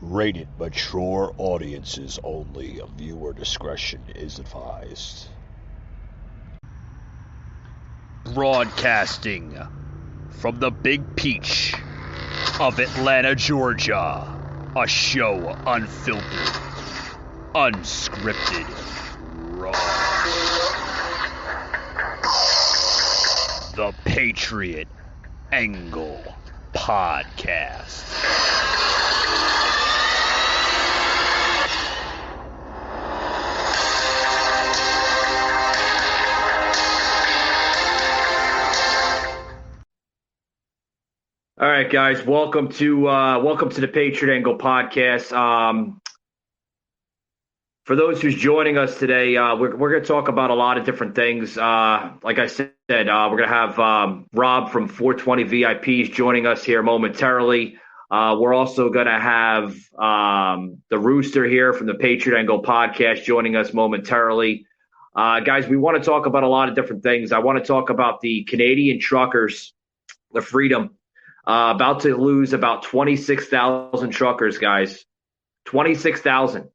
Rated mature audiences only. Viewer discretion is advised. Broadcasting from the Big Peach of Atlanta, Georgia. A show unfiltered, unscripted, raw. The Patriot Angle Podcast. All right, guys, welcome to the Patriot Angle Podcast. For those who's joining us today, we're going to talk about a lot of different things. Like I said, we're going to have Rob from 420 VIPs joining us here momentarily. We're also going to have the Rooster here from the Patriot Angle Podcast joining us momentarily. Guys, we want to talk about a lot of different things. I want to talk about the Canadian truckers, the Freedom. About to lose about 26,000 truckers, guys. 26,000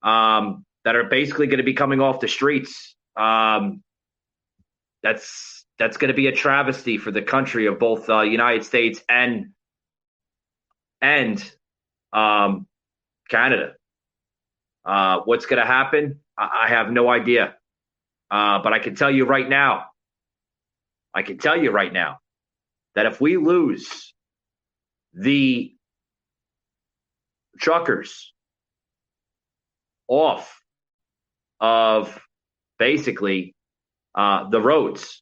that are basically going to be coming off the streets. That's going to be a travesty for the country of both United States and Canada. What's going to happen? I have no idea. But I can tell you right now. That if we lose the truckers off of basically the roads,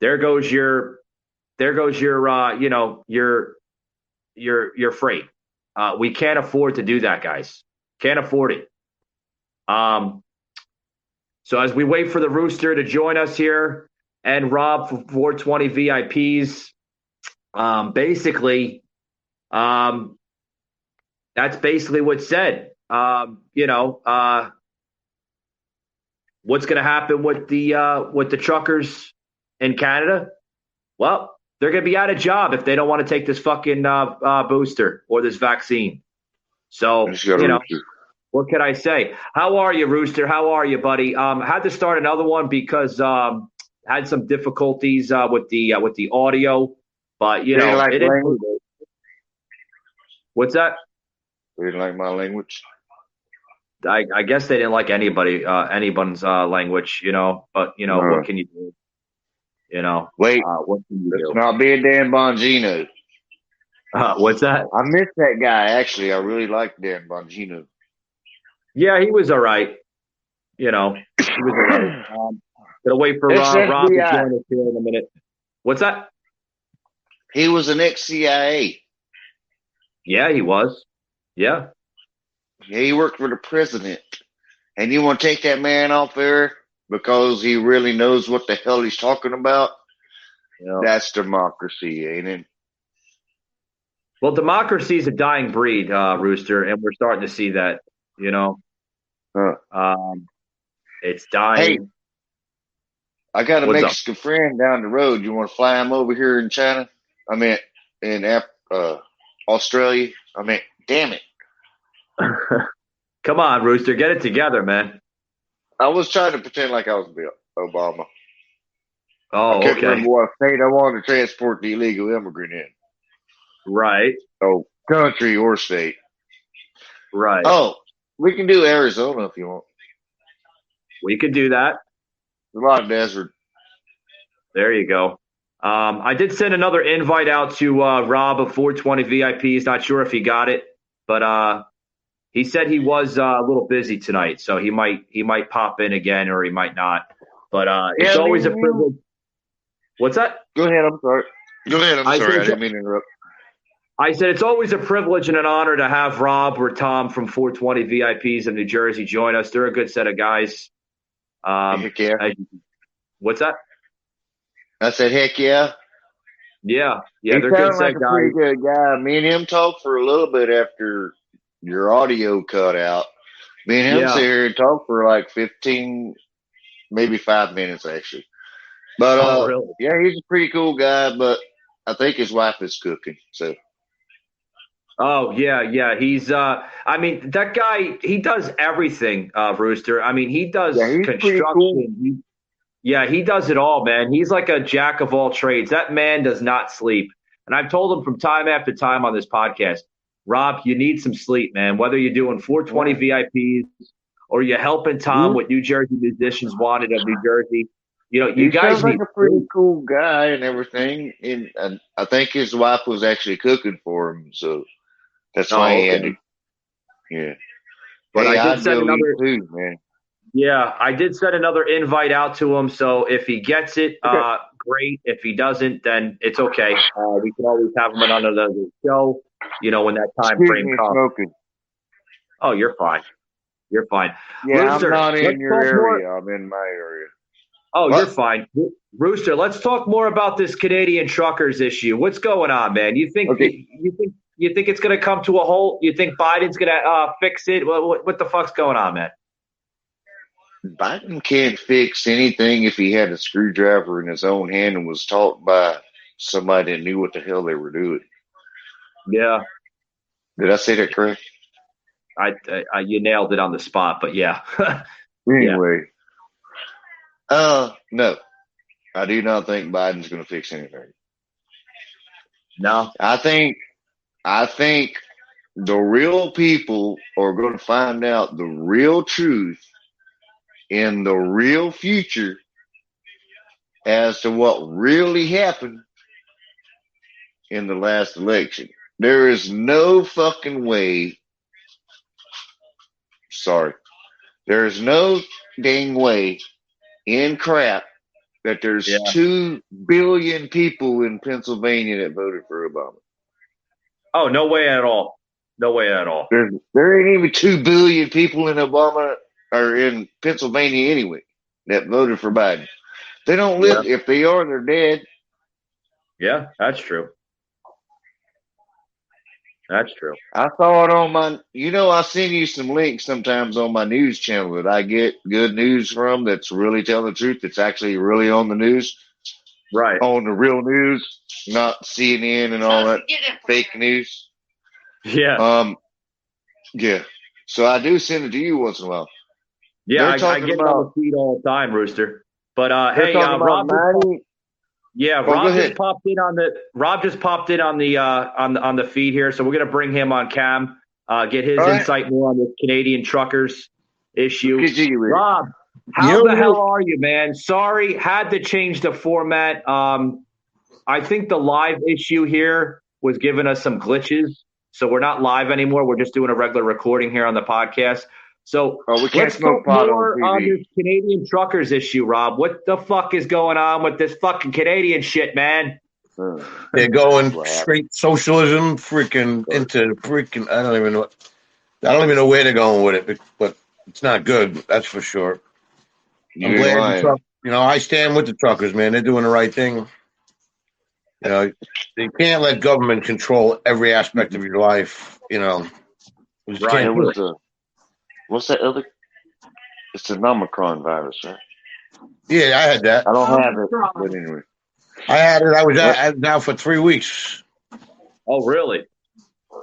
there goes your freight. We can't afford to do that, guys. Can't afford it. So as we wait for the Rooster to join us here and Rob for 420 VIPs. That's basically what's said. What's going to happen with the truckers in Canada? Well, they're going to be out of job if they don't want to take this fucking booster or this vaccine. So, what can I say? How are you, Rooster? How are you, buddy? Had to start another one because had some difficulties with the audio. But, like it is. What's that? They didn't like my language. I guess they didn't like anyone's language, But, what can you do? Wait, what can you let's do? not be a Dan Bongino. What's that? I miss that guy, actually. I really like Dan Bongino. Yeah, he was all right. He was all right. Gonna wait for Rob to join us here in a minute. What's that? He was an ex-CIA. Yeah, he was. Yeah. Yeah, he worked for the president. And you want to take that man off there because he really knows what the hell he's talking about? Yeah. That's democracy, ain't it? Well, democracy is a dying breed, Rooster, and we're starting to see that, It's dying. Hey, I got a Mexican friend down the road. You want to fly him over here in China? I mean, in Australia. I mean, damn it. Come on, Rooster. Get it together, man. I was trying to pretend like I was Obama. Oh, I can't okay. remember what state I wanted to transport the illegal immigrant in. Right. Oh, country or state. Right. Oh, we can do Arizona if you want. We could do that. A lot of desert. There you go. I did send another invite out to Rob of 420 VIPs. Not sure if he got it, but he said he was a little busy tonight, so he might pop in again or he might not. But it's always a privilege. What's that? Go ahead. I'm sorry. I didn't mean to interrupt. I said it's always a privilege and an honor to have Rob or Tom from 420 VIPs in New Jersey join us. They're a good set of guys. Heck yeah. What's that? I said, heck yeah. Yeah, they're good set guys. Pretty good guy. Me and him talked for a little bit after your audio cut out. Me and him sit here and talk for like 15, maybe 5 minutes actually. But really? Yeah, he's a pretty cool guy. But I think his wife is cooking. So Oh yeah. He's I mean, that guy, he does everything, Rooster. I mean, he Yeah, does he's pretty cool. construction. Yeah, he does it all, man. He's like a jack of all trades. That man does not sleep. And I've told him from time after time on this podcast, Rob, you need some sleep, man. Whether you're doing 420 Yeah. VIPs or you're helping Tom He, what New Jersey musicians wanted of New Jersey, you he guys sounds like need a pretty sleep. cool guy and everything. And I think his wife was actually cooking for him, so that's why Oh, he had to. okay. Yeah. But Hey, I did I'd send go eat another. too, man. Yeah, I did send another invite out to him. So if he gets it, Okay. great. If he doesn't, then it's okay. We can always have him on another show, when that time frame Speaking of comes. smoking, Oh, you're fine. You're fine. yeah, Rooster, I'm not in let's your talk more. area. I'm in my area. Oh, What? you're fine. Rooster, let's talk more about this Canadian truckers issue. What's going on, man? You think Okay. you think it's going to come to a halt? You think Biden's going to fix it? What the fuck's going on, man? Biden can't fix anything if he had a screwdriver in his own hand and was taught by somebody that knew what the hell they were doing. Yeah, Did I say that correct? you nailed it on the spot, but yeah. Anyway, no, I do not think Biden's going to fix anything. No. I think the real people are going to find out the real truth in the real future as to what really happened in the last election. There is no fucking way. Sorry. There is no dang way in crap that there's 2 billion people in Pennsylvania that voted for Obama. Oh, no way at all. No way at all. There ain't even 2 billion people in Obama or in Pennsylvania anyway that voted for Biden. They don't live. If they are, they're dead. Yeah, that's true. That's true. I saw it on my, I send you some links sometimes on my news channel that I get good news from that's really telling the truth. It's actually really on the news. Right. On the real news, not CNN and all that fake news. Yeah. Yeah. So I do send it to you once in a while. Yeah, I get it on the feed all the time, Rooster. But hey, Rob. Rob just popped in on the feed here, so we're gonna bring him on cam, get his insight more on the Canadian truckers issue. Rob, how the hell are you, man? Sorry, had to change the format. I think the live issue here was giving us some glitches, so we're not live anymore. We're just doing a regular recording here on the podcast. So let's talk more on this Canadian truckers issue, Rob. What the fuck is going on with this fucking Canadian shit, man? They're going straight socialism, freaking into freaking. I don't even know where they're going with it, but it's not good. That's for sure. I'm glad I stand with the truckers, man. They're doing the right thing. You can't let government control every aspect of your life. Right. What's that other? It's the Omicron virus, right? Yeah, I had that. I don't have it, but anyway. I had it. I was out for 3 weeks. Oh, really?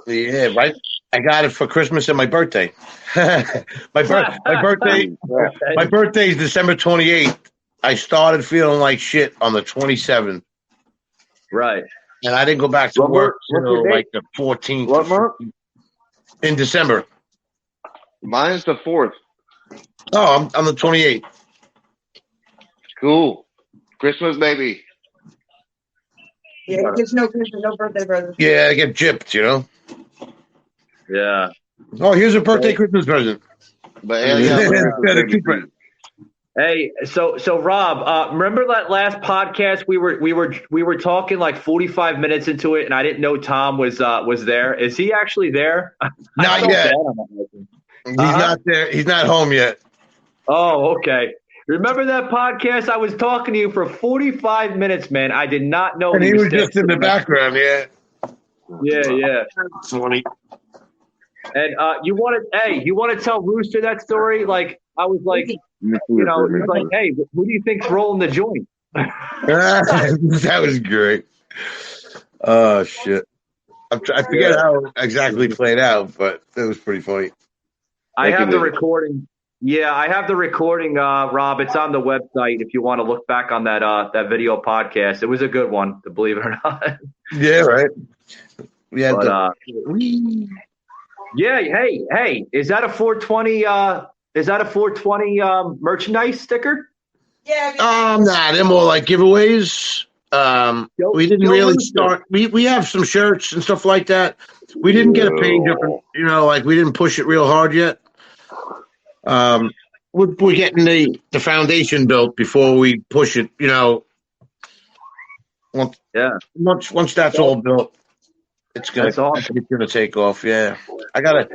Yeah, right. I got it for Christmas and my birthday. my birthday is December 28th. I started feeling like shit on the 27th. Right. And I didn't go back to work until like the 14th. What month? In December. Mine's the 4th. Oh, I'm the 28th. Cool. Christmas, baby. Yeah, he gets no Christmas, no birthday presents. Yeah, I get gypped, Yeah. Oh, here's a birthday Christmas present. But hey, so Rob, remember that last podcast we were talking like 45 minutes into it, and I didn't know Tom was there. Is he actually there? Not yet. He's not there. He's not home yet. Oh, okay. Remember that podcast? I was talking to you for 45 minutes, man. I did not know. And he was just in the background, yeah. Yeah. Funny. And you want to tell Rooster that story? Like, I was like, he's like, hey, who do you think's rolling the joint? That was great. Oh, shit. I forget how it exactly played out, but it was pretty funny. I have the recording. Yeah, I have the recording, Rob. It's on the website if you want to look back on that video podcast. It was a good one, to believe it or not. Yeah, right. Yeah, yeah. Hey, is that a 420? Is that a 420 merchandise sticker? Yeah. Nah, they're more like giveaways. We didn't really start. We have some shirts and stuff like that. We didn't get a page up, like we didn't push it real hard yet. We're getting the foundation built before we push it. Once that's all built, it's gonna take off. Yeah, I gotta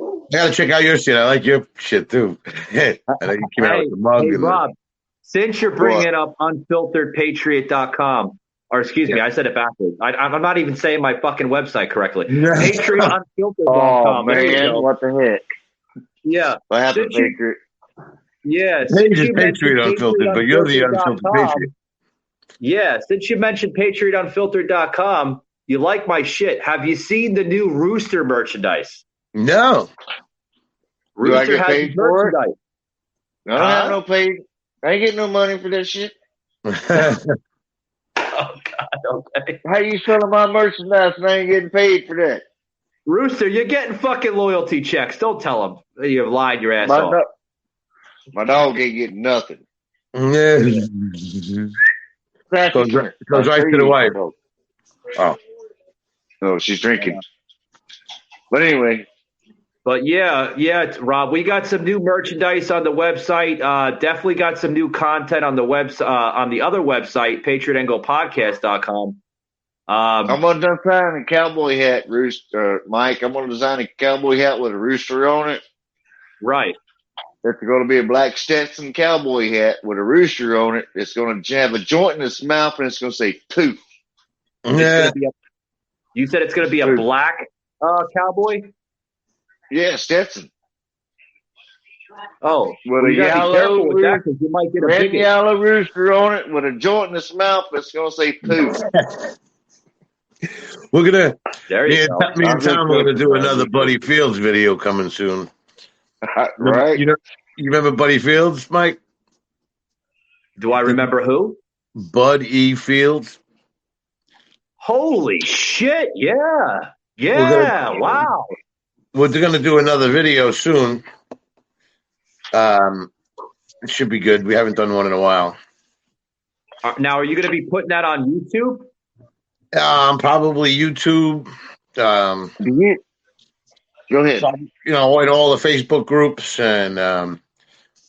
check out your shit. I like your shit too. I know you came out with the mug. Hey, Rob, since you're bringing up unfilteredpatriot.com, or excuse me, I said it backwards. I'm not even saying my fucking website correctly. PatriotUnfiltered.com. Oh man, what the heck? Yeah, what happened, Patriot? Yeah, since you Patriot Unfiltered, but you're the Unfiltered Patriot. Yeah, since you mentioned PatriotUnfiltered.com, you like my shit. Have you seen the new Rooster merchandise? No. Rooster has merchandise. I don't have no pay. I ain't getting no money for that shit. Oh, God, okay. How you selling my merchandise and I ain't getting paid for that? Rooster, you're getting fucking loyalty checks. Don't tell them you've lied your ass off. My dog ain't getting nothing. Yeah. Goes right to the wife. Oh. No, she's drinking. But anyway. But yeah, Rob, we got some new merchandise on the website. Definitely got some new content on the on the other website, PatriotAnglePodcast.com. I'm gonna design a cowboy hat, Rooster, Mike. I'm gonna design a cowboy hat with a rooster on it. Right. It's going to be a black Stetson cowboy hat with a rooster on it. It's going to have a joint in its mouth, and it's going to say "poof." Yeah. You said it's going to be a black cowboy? Yeah, Stetson. Oh, with a yellow with that, you might get a red yellow rooster on it with a joint in its mouth. It's going to say "poof." We're gonna. Me and Tom are gonna do another Buddy Fields video coming soon. Right? You remember Buddy Fields, Mike? Do I remember who? Bud E. Fields. Holy shit! Yeah. Wow. We're going to do another video soon. It should be good. We haven't done one in a while. Now, are you going to be putting that on YouTube? Probably YouTube. Go ahead. In all the Facebook groups and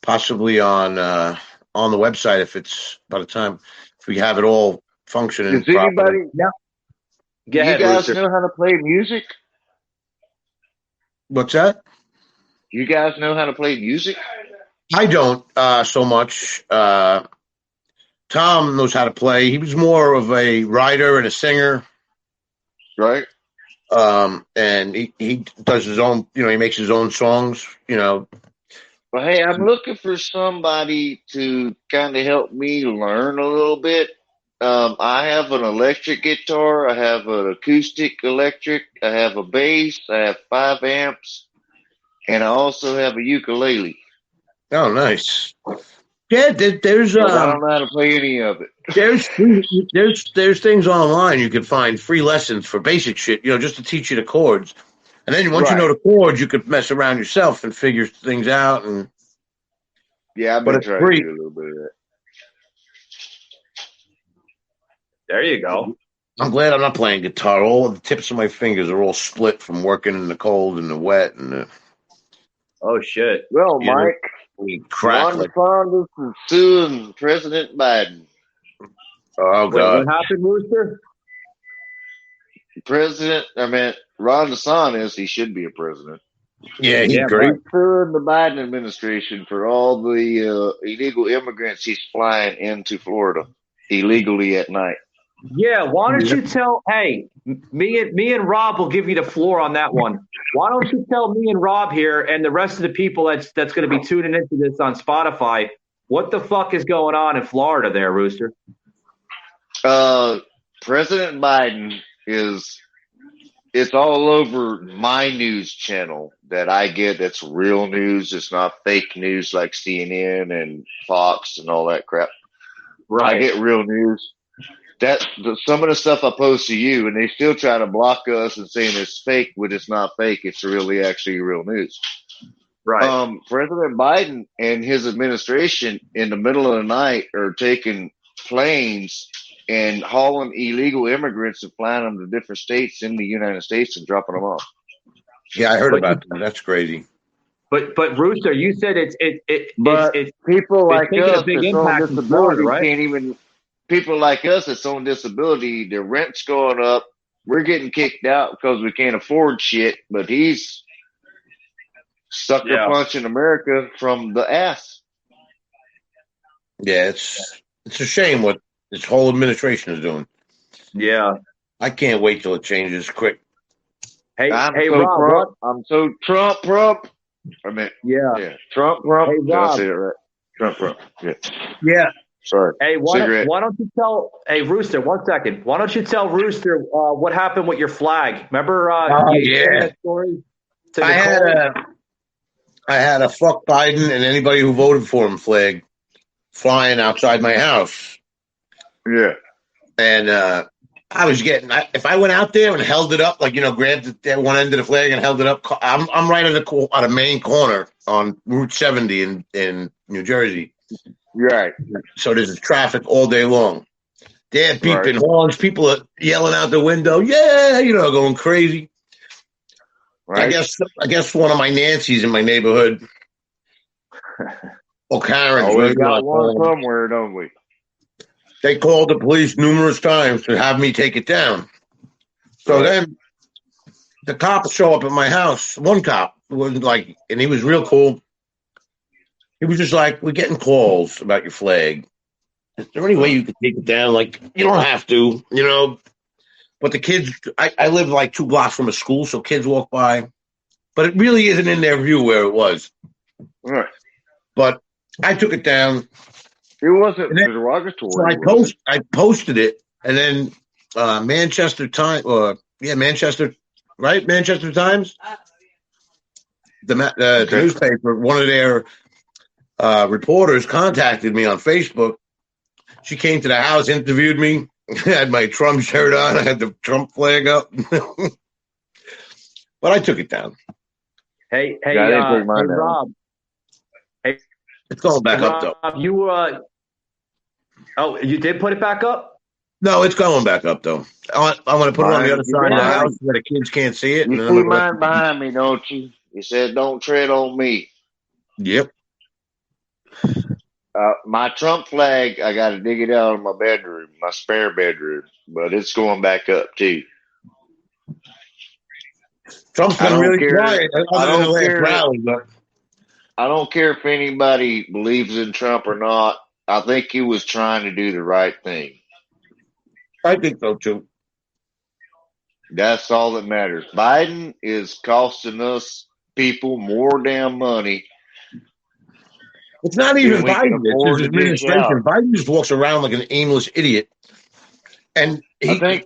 possibly on the website if it's by the time if we have it all functioning. Does anybody? Yeah. Do you guys know how to play music? What's that? You guys know how to play music? I don't so much. Tom knows how to play. He was more of a writer and a singer. Right. And he does his own, he makes his own songs, Well, hey, I'm looking for somebody to kind of help me learn a little bit. I have an electric guitar. I have an acoustic electric. I have a bass. I have 5 amps. And I also have a ukulele. Oh, nice. Yeah, there's. I don't know how to play any of it. There's things online you can find free lessons for basic shit, just to teach you the chords, and then once you know the chords, you could mess around yourself and figure things out. And yeah, I've been trying to do a little bit of that. There you go. I'm glad I'm not playing guitar. All the tips of my fingers are all split from working in the cold and the wet and the. Oh shit! Well, Mike. Ron DeSantis is suing President Biden. Oh, God. What happened, Rooster? Ron DeSantis, he should be a president. Yeah, he's great. Suing the Biden administration for all the illegal immigrants he's flying into Florida illegally at night. Yeah, why don't you tell? Hey, me and Rob will give you the floor on that one. Why don't you tell me and Rob here and the rest of the people that's going to be tuning into this on Spotify what the fuck is going on in Florida there, Rooster? President Biden is it's all over my news channel that I get. That's real news. It's not fake news like CNN and Fox and all that crap. Right. I get real news. Some of the stuff I post to you, and they still try to block us and saying it's fake, but it's not fake. It's really actually real news. Right. President Biden and his administration in the middle of the night are taking planes and hauling illegal immigrants and flying them to different states in the United States and dropping them off. Yeah, I heard about that. That's crazy. But Rooster, you said it's people like us a big that's on impact in disability Florida, right? can't even. People like us that's on disability, the rent's going up. We're getting kicked out because we can't afford shit. But he's sucker punching America from the ass. Yeah, it's a shame what this whole administration is doing. Yeah, I can't wait till it changes quick. Hey, I'm so Trump. I mean, yeah, Trump. Hey, Did I Rob. say it right? Trump. Yeah. Yeah. Sorry. Hey, why don't you tell? Hey, Rooster, 1 second. Why don't you tell Rooster what happened with your flag? Remember? That story. I had a fuck Biden and anybody who voted for him flag flying outside my house. Yeah. And I was if I went out there and held it up, like, grabbed that one end of the flag and held it up, I'm right at the main corner on Route 70 in New Jersey. Right. So there's traffic all day long. They're beeping horns. People are yelling out the window. Yeah, going crazy. Right. I guess one of my Nancy's in my neighborhood. Or Karen's. We got one somewhere, don't we? They called the police numerous times to have me take it down. So then the cops show up at my house. One cop was like, and he was real cool. He was just like, we're getting calls about your flag. Is there any way you could take it down? Like, you don't have to, But the kids, I live like 2 blocks from a school, so kids walk by. But it really isn't in their view where it was. Right. But I took it down. It wasn't derogatory. So I posted it, and then Manchester Times, Manchester Times, the newspaper, one of their reporters contacted me on Facebook. She came to the house, interviewed me. I had my Trump shirt on. I had the Trump flag up. But I took it down. Hey, Rob. Hey, it's going back up, though. You did put it back up? No, it's going back up, though. I'm going to put it on the other side of the house where the kids can't see it. You put mine behind me, don't you? You said, don't tread on me. Yep. My Trump flag, I got to dig it out of my bedroom, my spare bedroom, but it's going back up, too. Trump's been really quiet. I don't care if anybody believes in Trump or not. I think he was trying to do the right thing. I think so, too. That's all that matters. Biden is costing us people more damn money. It's not even Biden. It's his administration. Biden just walks around like an aimless idiot. And they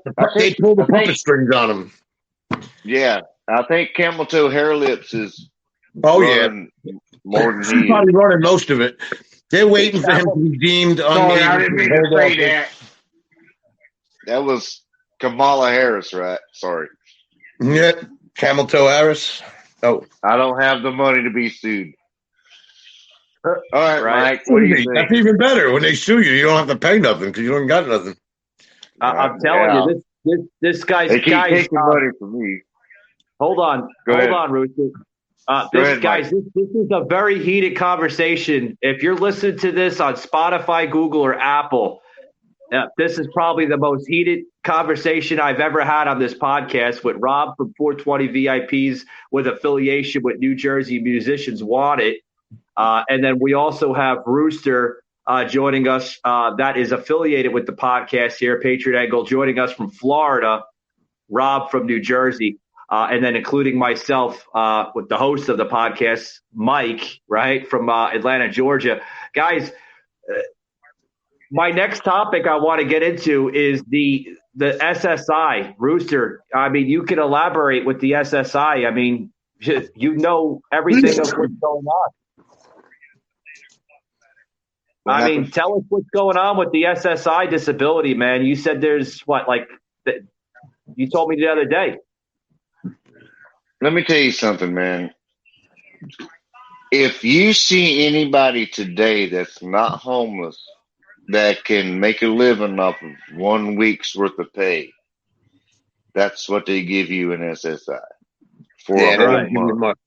pull the puppet strings on him. Yeah. I think Camel Toe Hair Lips is more than he is. Probably running most of it. They're waiting for him to be deemed unable. I didn't mean to say that. That was Kamala Harris, right? Sorry. Yeah, Camel Toe Harris. Oh, I don't have the money to be sued. All right, Mike. What do you think? That's even better. When they sue you, you don't have to pay nothing because you don't got nothing. I'm telling you, this guy's taking money from me. Hold on, Rooster. This is a very heated conversation. If you're listening to this on Spotify, Google, or Apple, this is probably the most heated conversation I've ever had on this podcast with Rob from 420 VIPs with affiliation with New Jersey Musicians Wanted. And then we also have Rooster joining us that is affiliated with the podcast here, Patriot Angle, joining us from Florida, Rob from New Jersey. And then including myself with the host of the podcast, Mike, right, from Atlanta, Georgia. Guys, my next topic I want to get into is the the SSI, Rooster. I mean, you can elaborate with the SSI. I mean, you know everything of what's going on. I mean, tell us what's going on with the SSI disability, man. You said there's you told me the other day. Let me tell you something, man. If you see anybody today that's not homeless that can make a living off of 1 week's worth of pay, that's what they give you in SSI for a whole month.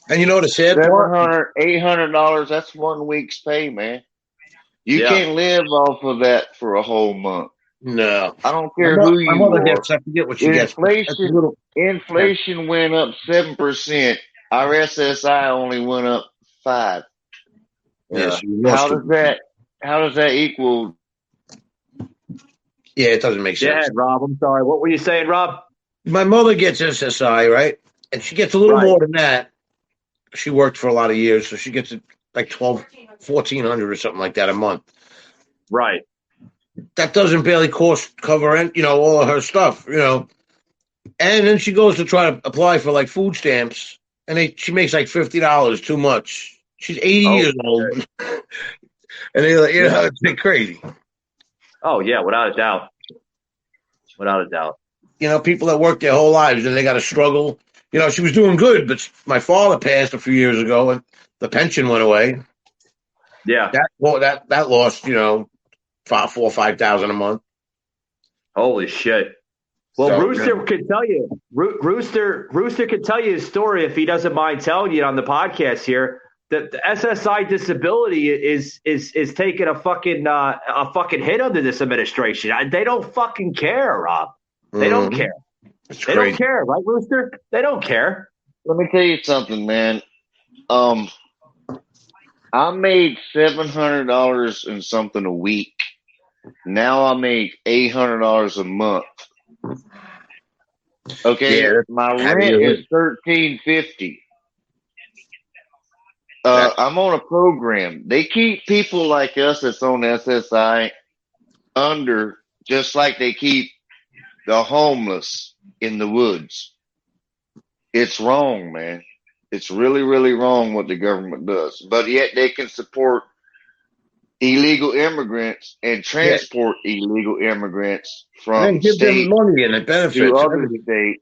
And you know the sad part? $700, $800, that's 1 week's pay, man. You can't live off of that for a whole month. No. I don't care who you are. I forget what she gets. Inflation went up 7%. Our SSI only went up 5%. Yeah. How does that equal? Yeah, it doesn't make sense. Go ahead, Rob. I'm sorry. What were you saying, Rob? My mother gets SSI, right? And she gets a little more than that. She worked for a lot of years, so she gets like $1,400 or something like that a month. Right. That doesn't barely cover all of her stuff, And then she goes to try to apply for like food stamps, and she makes like $50 too much. She's 80 years old, and they're like, it's crazy. Oh yeah, without a doubt. Without a doubt. People that work their whole lives and they got to struggle. She was doing good, but my father passed a few years ago, and the pension went away. Yeah, that lost $4,000 or $5,000 a month. Holy shit! Well, so, Rooster could tell you. Rooster could tell you his story if he doesn't mind telling you on the podcast here. The SSI disability is taking a fucking hit under this administration. They don't fucking care, Rob. They don't care. They don't care, right, Rooster? They don't care. Let me tell you something, man. I made $700 and something a week. Now I make $800 a month. Okay, my rent is $1,350. I'm on a program. They keep people like us that's on SSI under, just like they keep the homeless in the woods. It's wrong, man. It's really, really wrong what the government does. But yet they can support illegal immigrants and transport illegal immigrants from give state them money and benefits to other state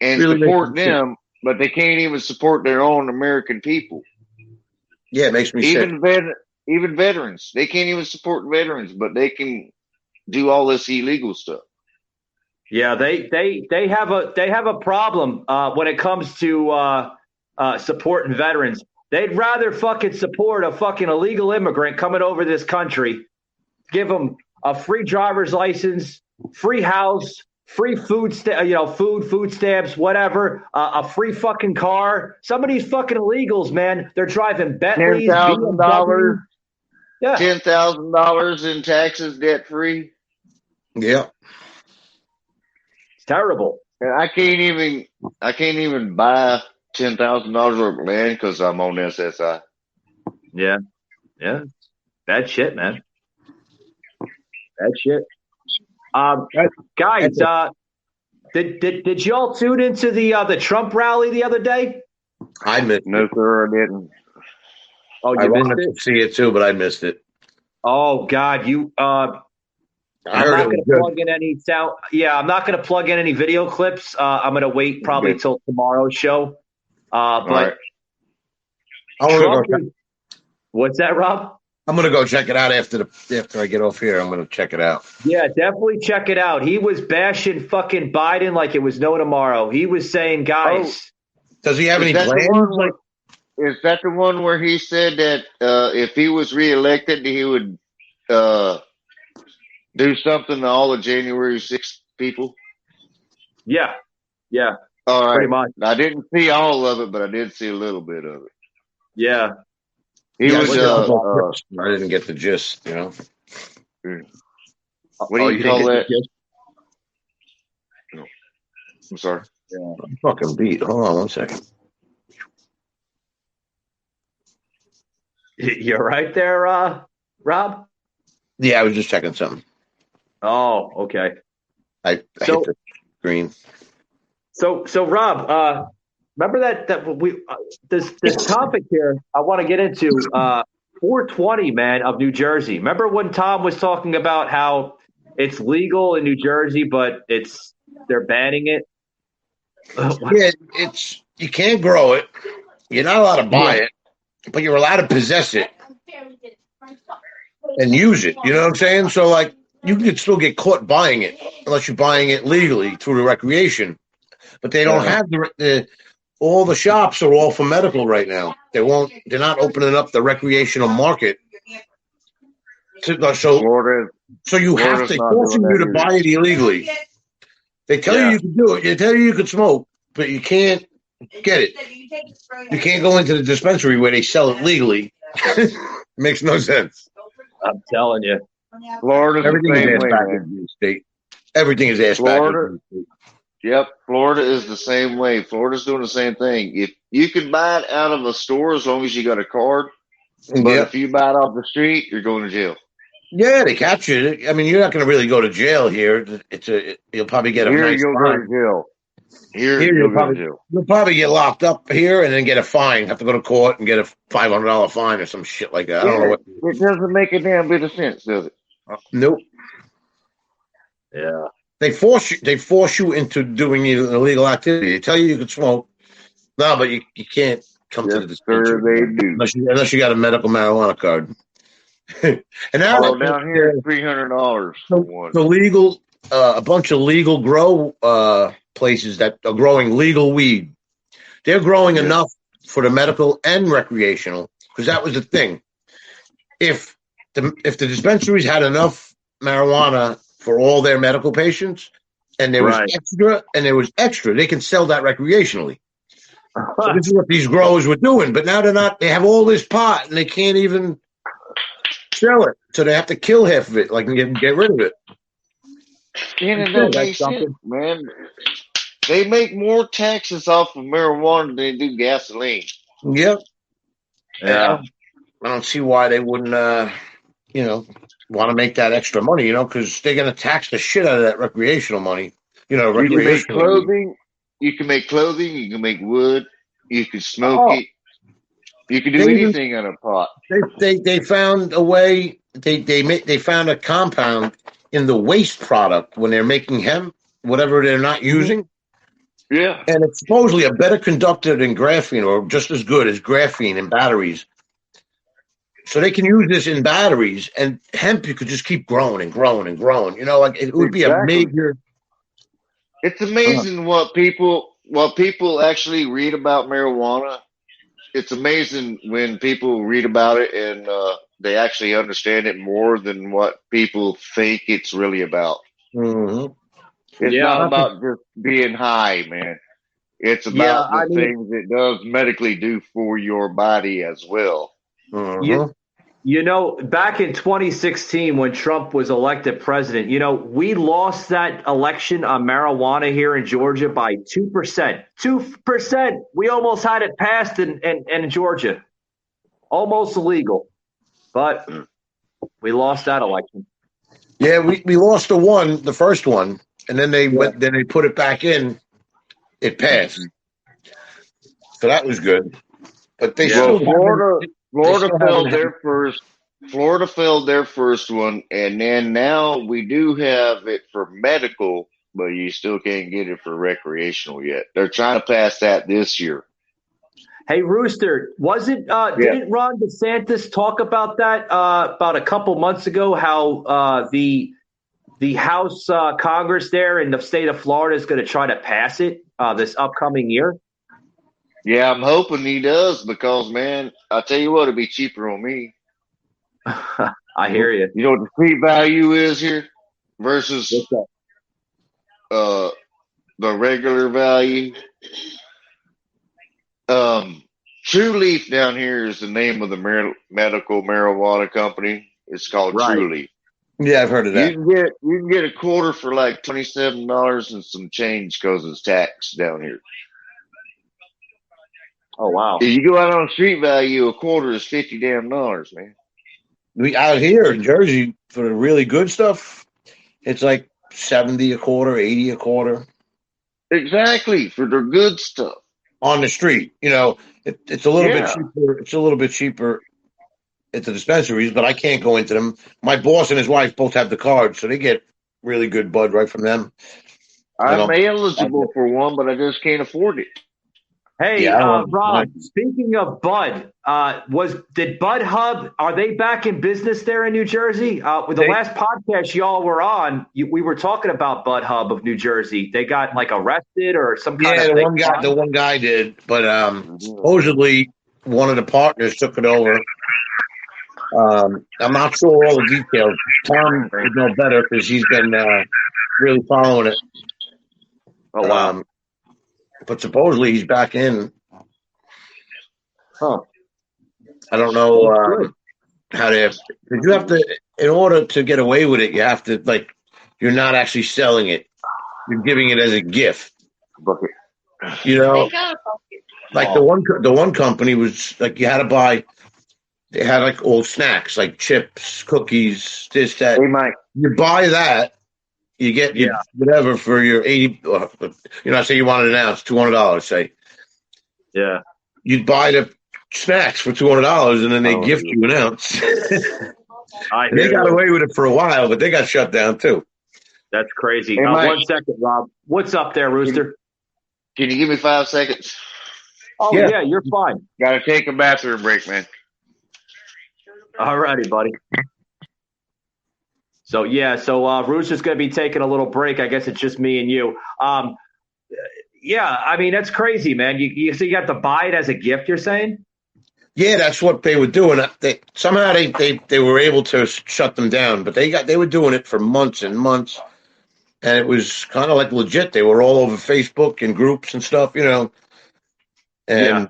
and really support them, but they can't even support their own American people. Yeah, it makes me sick. Even veterans. They can't even support veterans, but they can do all this illegal stuff. Yeah, they have a problem when it comes to supporting veterans. They'd rather fucking support a fucking illegal immigrant coming over this country, give them a free driver's license, free house, free food stamps, whatever, a free fucking car. Some of these fucking illegals, man, they're driving Bentleys, $10,000, $10,000 in taxes, debt free. Yeah. Terrible. And I can't even buy $10,000 worth of land because I'm on SSI. Yeah. Bad shit, man. Bad shit. Guys, did y'all tune into the Trump rally the other day? I missed it. No, sir, I didn't. Oh, you I missed wanted it? to see it too, but I missed it. Oh God, I'm not going to plug in any sound. Yeah, I'm not going to plug in any video clips. I'm going to wait probably till tomorrow's show. But what's that, Rob? I'm going to go check it out after I get off here. I'm going to check it out. Yeah, definitely check it out. He was bashing fucking Biden like it was no tomorrow. He was saying, guys. Does he have any plans? Is that the one where he said that if he was reelected, he would do something to all the January 6th people? Yeah. All right. Pretty much. I didn't see all of it, but I did see a little bit of it. Yeah. I didn't get the gist, What do you call that? No. I'm sorry. Yeah. I'm fucking beat. Hold on 1 second. You're right there, Rob? Yeah, I was just checking something. Oh, okay. I hit the screen. So Rob, remember that we this topic here I want to get into 420, man, of New Jersey. Remember when Tom was talking about how it's legal in New Jersey, but they're banning it? Yeah, you can't grow it. You're not allowed to buy it, but you're allowed to possess it and use it. You know what I'm saying? So like you could still get caught buying it unless you're buying it legally through the recreation. But they don't have all the shops are all for medical right now. They're not opening up the recreational market. So you have to forcing you to buy it illegally. They tell you can do it. They tell you can smoke, but you can't get it. You can't go into the dispensary where they sell it legally. Makes no sense. I'm telling you. Florida's Everything the same is ass way, backwards in the state. Everything is ass backwards. Yep, Florida is the same way. Florida's doing the same thing. If you can buy it out of a store as long as you got a card, but if you buy it off the street, you're going to jail. Yeah, they capture it. I mean, you're not going to really go to jail here. You'll probably get a nice fine. Go to jail. Here you'll go to jail. You'll probably get locked up here and then get a fine. Have to go to court and get a $500 fine or some shit like that. I don't know what. It doesn't make a damn bit of sense, does it? Nope. Yeah. They force you into doing an illegal activity. They tell you can smoke. No, but you can't come to the dispensary. They do. Unless you got a medical marijuana card. And now down here it's $300 for one. The legal a bunch of legal grow places that are growing legal weed. They're growing enough for the medical and recreational, because that was the thing. If the dispensaries had enough marijuana for all their medical patients, and there was extra, they can sell that recreationally. So this is what these growers were doing, but now they're not. They have all this pot, and they can't even sell it, so they have to kill half of it, like and get rid of it. Canada makes sense, man. They make more taxes off of marijuana than they do gasoline. Yep. Yeah. I don't see why they wouldn't, want to make that extra money, because they're going to tax the shit out of that recreational money. You can make clothing. You can make clothing. You can make wood. You can smoke it. You can do anything on a pot. They found a way. They found a compound in the waste product when they're making hemp, whatever they're not using. Yeah. And it's supposedly a better conductor than graphene, or just as good as graphene in batteries. So they can use this in batteries, and hemp you could just keep growing and growing and growing. It would be a major. It's amazing what people actually read about marijuana. It's amazing when people read about it and they actually understand it more than what people think it's really about. Mm-hmm. It's not about just being high, man. It's about the things it does medically do for your body as well. Mm-hmm. Back in 2016 when Trump was elected president, we lost that election on marijuana here in Georgia by 2%. 2%. We almost had it passed in Georgia. Almost illegal. But we lost that election. Yeah, we lost the first one, and then they put it back in. It passed. So that was good. But they still Florida failed their first. Florida failed their first one, and then now we do have it for medical, but you still can't get it for recreational yet. They're trying to pass that this year. Hey, Rooster, didn't Ron DeSantis talk about that about a couple months ago? How the House Congress there in the state of Florida is going to try to pass it this upcoming year. Yeah, I'm hoping he does because, man, I tell you what, it'd be cheaper on me. I hear you. You know what the street value is here versus the regular value? True Leaf down here is the name of the medical marijuana company. It's called True Leaf. Yeah, I've heard of that. You can get a quarter for like $27 and some change because it's taxed down here. Oh wow! If you go out on street value, a quarter is $50 damn, man. We out here in Jersey for the really good stuff. it's like 70 a quarter, 80 a quarter. Exactly, for their good stuff. On the street. It's a little bit cheaper. It's a little bit cheaper at the dispensaries, but I can't go into them. My boss and his wife both have the card, so they get really good bud right from them. I'm eligible for one, but I just can't afford it. Hey, Rob, speaking of Bud, did Bud Hub, are they back in business there in New Jersey? With the last podcast y'all were on, we were talking about Bud Hub of New Jersey. They got like arrested or some kind of thing. Yeah, the one guy did, but supposedly one of the partners took it over. I'm not sure all the details. Tom would know better because he's been really following it. Oh, wow. But supposedly he's back in. Huh. I don't know how to. You have to, in order to get away with it, you have to, like, you're not actually selling it. You're giving it as a gift. Like the one company was like you had to buy. They had like all snacks, like chips, cookies, this, that. Hey, Mike. You buy that. You get whatever for your 80, say you wanted an ounce, $200, say. Yeah. You'd buy the snacks for $200 and then they gift you an ounce. They got away with it for a while, but they got shut down too. That's crazy. Hey, 1 second, Rob. What's up there, Rooster? Can you give me 5 seconds? Oh, yeah, you're fine. Got to take a bathroom break, man. All righty, buddy. So Rooster's going to be taking a little break. I guess it's just me and you. I mean, that's crazy, man. You have to buy it as a gift, you're saying? Yeah, that's what they were doing. Somehow they were able to shut them down, but they were doing it for months and months, and it was kind of like legit. They were all over Facebook and groups and stuff, And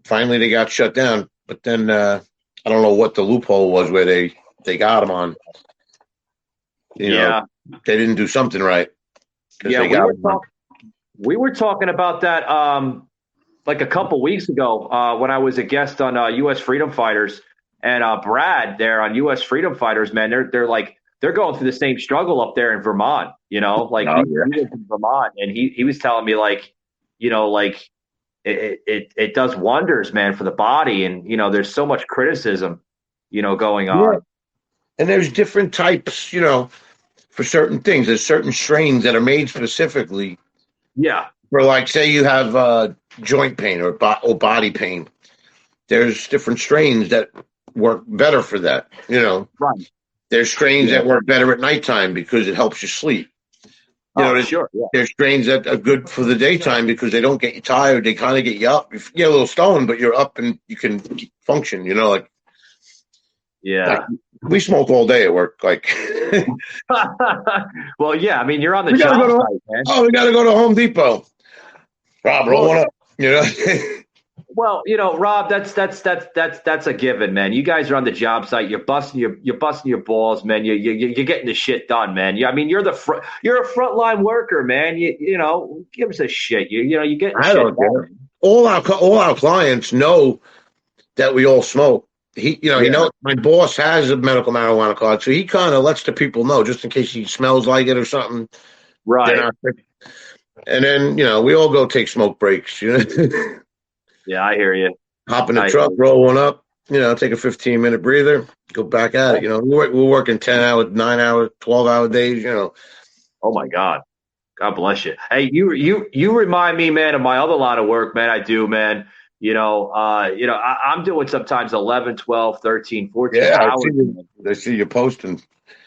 finally they got shut down. But then I don't know what the loophole was where they got them on. They didn't do something right. We were talking about that like a couple weeks ago when I was a guest on U.S. Freedom Fighters, and Brad there on U.S. Freedom Fighters, man, they're going through the same struggle up there in Vermont. He lives in Vermont, and he was telling me it does wonders, man, for the body, and there's so much criticism, going on. Yeah. And there's different types, for certain things. There's certain strains that are made specifically. Yeah. For like, say you have joint pain or body pain. There's different strains that work better for that, Right. There's strains that work better at nighttime because it helps you sleep. There's strains that are good for the daytime because they don't get you tired. They kind of get you up. You get a little stoned, but you're up and you can function, Yeah. Like, we smoke all day at work. Like, well, yeah. I mean, you're on the job site, man. Oh, we got to go to Home Depot. Rob, roll one up. Well, Rob, that's a given, man. You guys are on the job site. You're busting your balls, man. You're getting the shit done, man. You're a frontline worker, man. Give us a shit. You get. I don't care. All our clients know that we all smoke. He knows my boss has a medical marijuana card, so he kind of lets the people know just in case he smells like it or something. Right. And then we all go take smoke breaks. Yeah, I hear you. Hop in the truck, roll one up. Take a 15-minute breather, go back at it. We're working 10-hour, 9-hour, 12-hour days. Oh my God bless you. Hey, you remind me, man, of my other line of work, man. I do, man. I'm doing sometimes 11, 12, 13, 14 hours. I see you posting.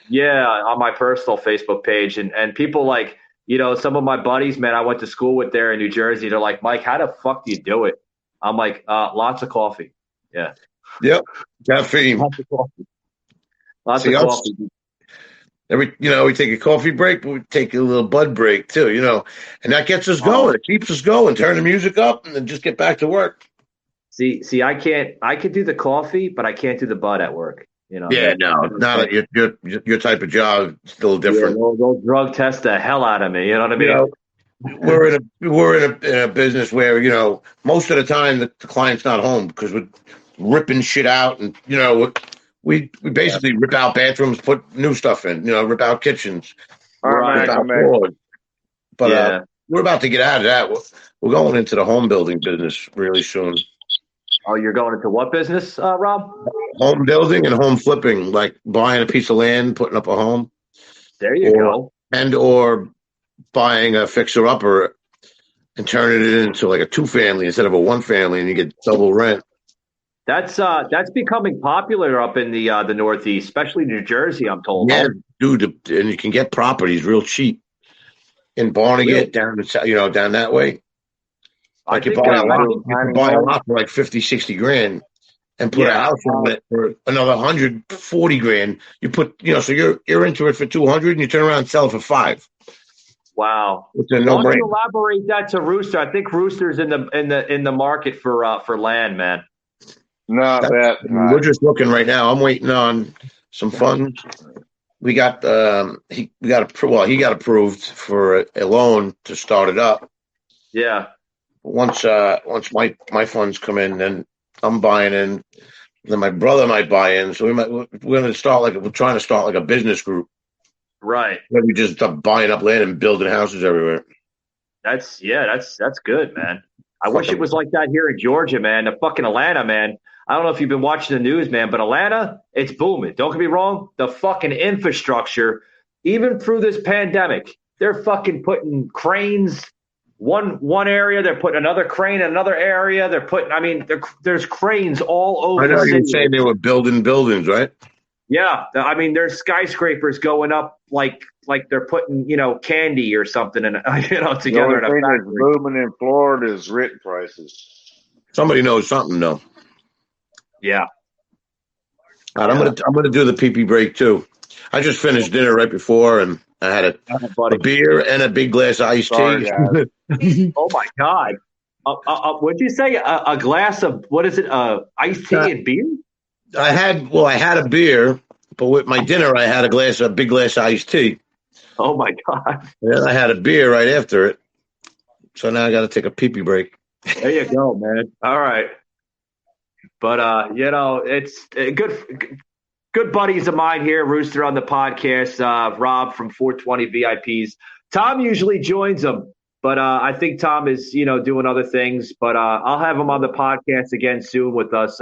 Yeah, on my personal Facebook page. And people like, some of my buddies, man, I went to school with there in New Jersey. They're like, Mike, how the fuck do you do it? I'm like, lots of coffee. Yeah. Yep. Caffeine. Lots of coffee. Lots of coffee. We take a coffee break, but we take a little bud break too, and that gets us going. It keeps us going. Turn the music up and then just get back to work. See, I can do the coffee, but I can't do the bud at work. Yeah, no, not your type of job. Still different. Yeah, they'll drug test the hell out of me. You know what I mean? We're in a business where most of the time the client's not home because we're ripping shit out, and we basically rip out bathrooms, put new stuff in. Rip out kitchens. Right. without fraud. But we're about to get out of that. We're going into the home building business really soon. Oh, you're going into what business, Rob? Home building and home flipping, like buying a piece of land, putting up a home. There you go. Or buying a fixer-upper and turning it into like a 2-family instead of a 1-family, and you get double rent. That's becoming popular up in the Northeast, especially New Jersey, I'm told. Yeah, dude, and you can get properties real cheap in Barnegat, down that way. Like you can buy a lot for like 50, 60 grand and put a house on it for another 140 grand. You put, so you're into it for 200 and you turn around and sell it for 5. Wow. It's a no-brainer. Why don't you elaborate that to Rooster? I think Rooster's in the market for land, man. Not that. We're just looking right now. I'm waiting on some funds. We got he got approved for a loan to start it up. Yeah. Once my funds come in, then I'm buying in. Then my brother might buy in. So we're trying to start like a business group. Right. Where we just start buying up land and building houses everywhere. That's good, man. I wish it was like that here in Georgia, man. The fucking Atlanta, man. I don't know if you've been watching the news, man, but Atlanta, it's booming. Don't get me wrong. The fucking infrastructure, even through this pandemic, they're fucking putting cranes one area. They're putting another crane in another area. They're putting, there's cranes all over. I know the you were city. saying they were building buildings, right? Yeah. There's skyscrapers going up like they're putting, candy or something and together in a factory. The only thing that's booming in Florida is rent prices. Somebody knows something, though. Yeah. Right, I'm gonna do the pee-pee break too. I just finished dinner right before, and I had a beer and a big glass of iced tea. Oh my God! What'd you say? A glass of what is it? Iced tea and beer? I had a beer, but with my dinner, I had a big glass of iced tea. Oh my God! And then I had a beer right after it. So now I got to take a pee-pee break. There you go, man. All right. But, it's good buddies of mine here, Rooster, on the podcast, Rob from 420 VIPs. Tom usually joins them, but I think Tom is, doing other things. But I'll have him on the podcast again soon with us.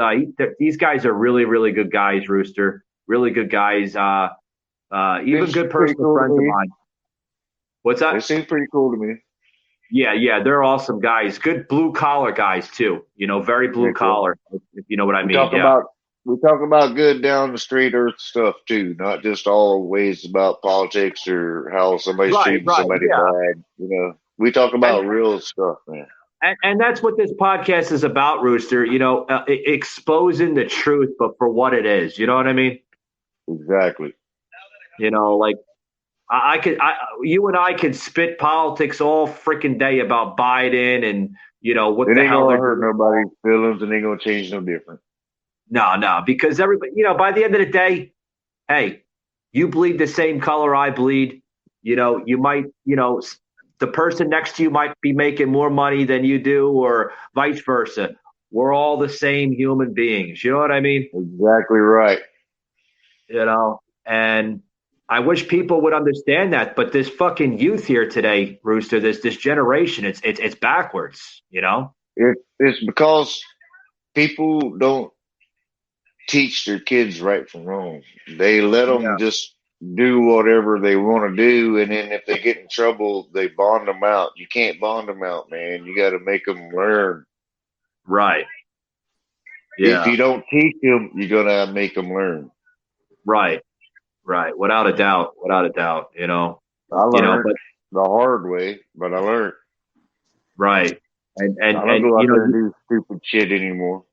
These guys are really, really good guys, Rooster. Really good guys. Even good personal friends of mine. What's that? They seem pretty cool to me. Yeah, they're awesome guys. Good blue collar guys too. Very blue collar, if you know what I mean. We talk about good down the street earth stuff too, not just always about politics or how somebody's treating somebody bad. We talk about real stuff, man. And that's what this podcast is about, Rooster. Exposing the truth, but for what it is. You know what I mean? Exactly. You and I could spit politics all freaking day about Biden and what it the ain't hell gonna they're hurt nobody's feelings and ain't gonna change no different. No, because everybody, by the end of the day, hey, you bleed the same color I bleed. You might, the person next to you might be making more money than you do, or vice versa. We're all the same human beings. You know what I mean? Exactly right. And I wish people would understand that, but this fucking youth here today, Rooster, this generation, it's backwards, It's because people don't teach their kids right from wrong. They let them just do whatever they want to do, and then if they get in trouble, they bond them out. You can't bond them out, man. You got to make them learn. Right. Yeah. If you don't teach them, you're gonna make them learn. Right. Without a doubt. I learned the hard way, but I learned. Right. And I don't go out there and do stupid shit anymore.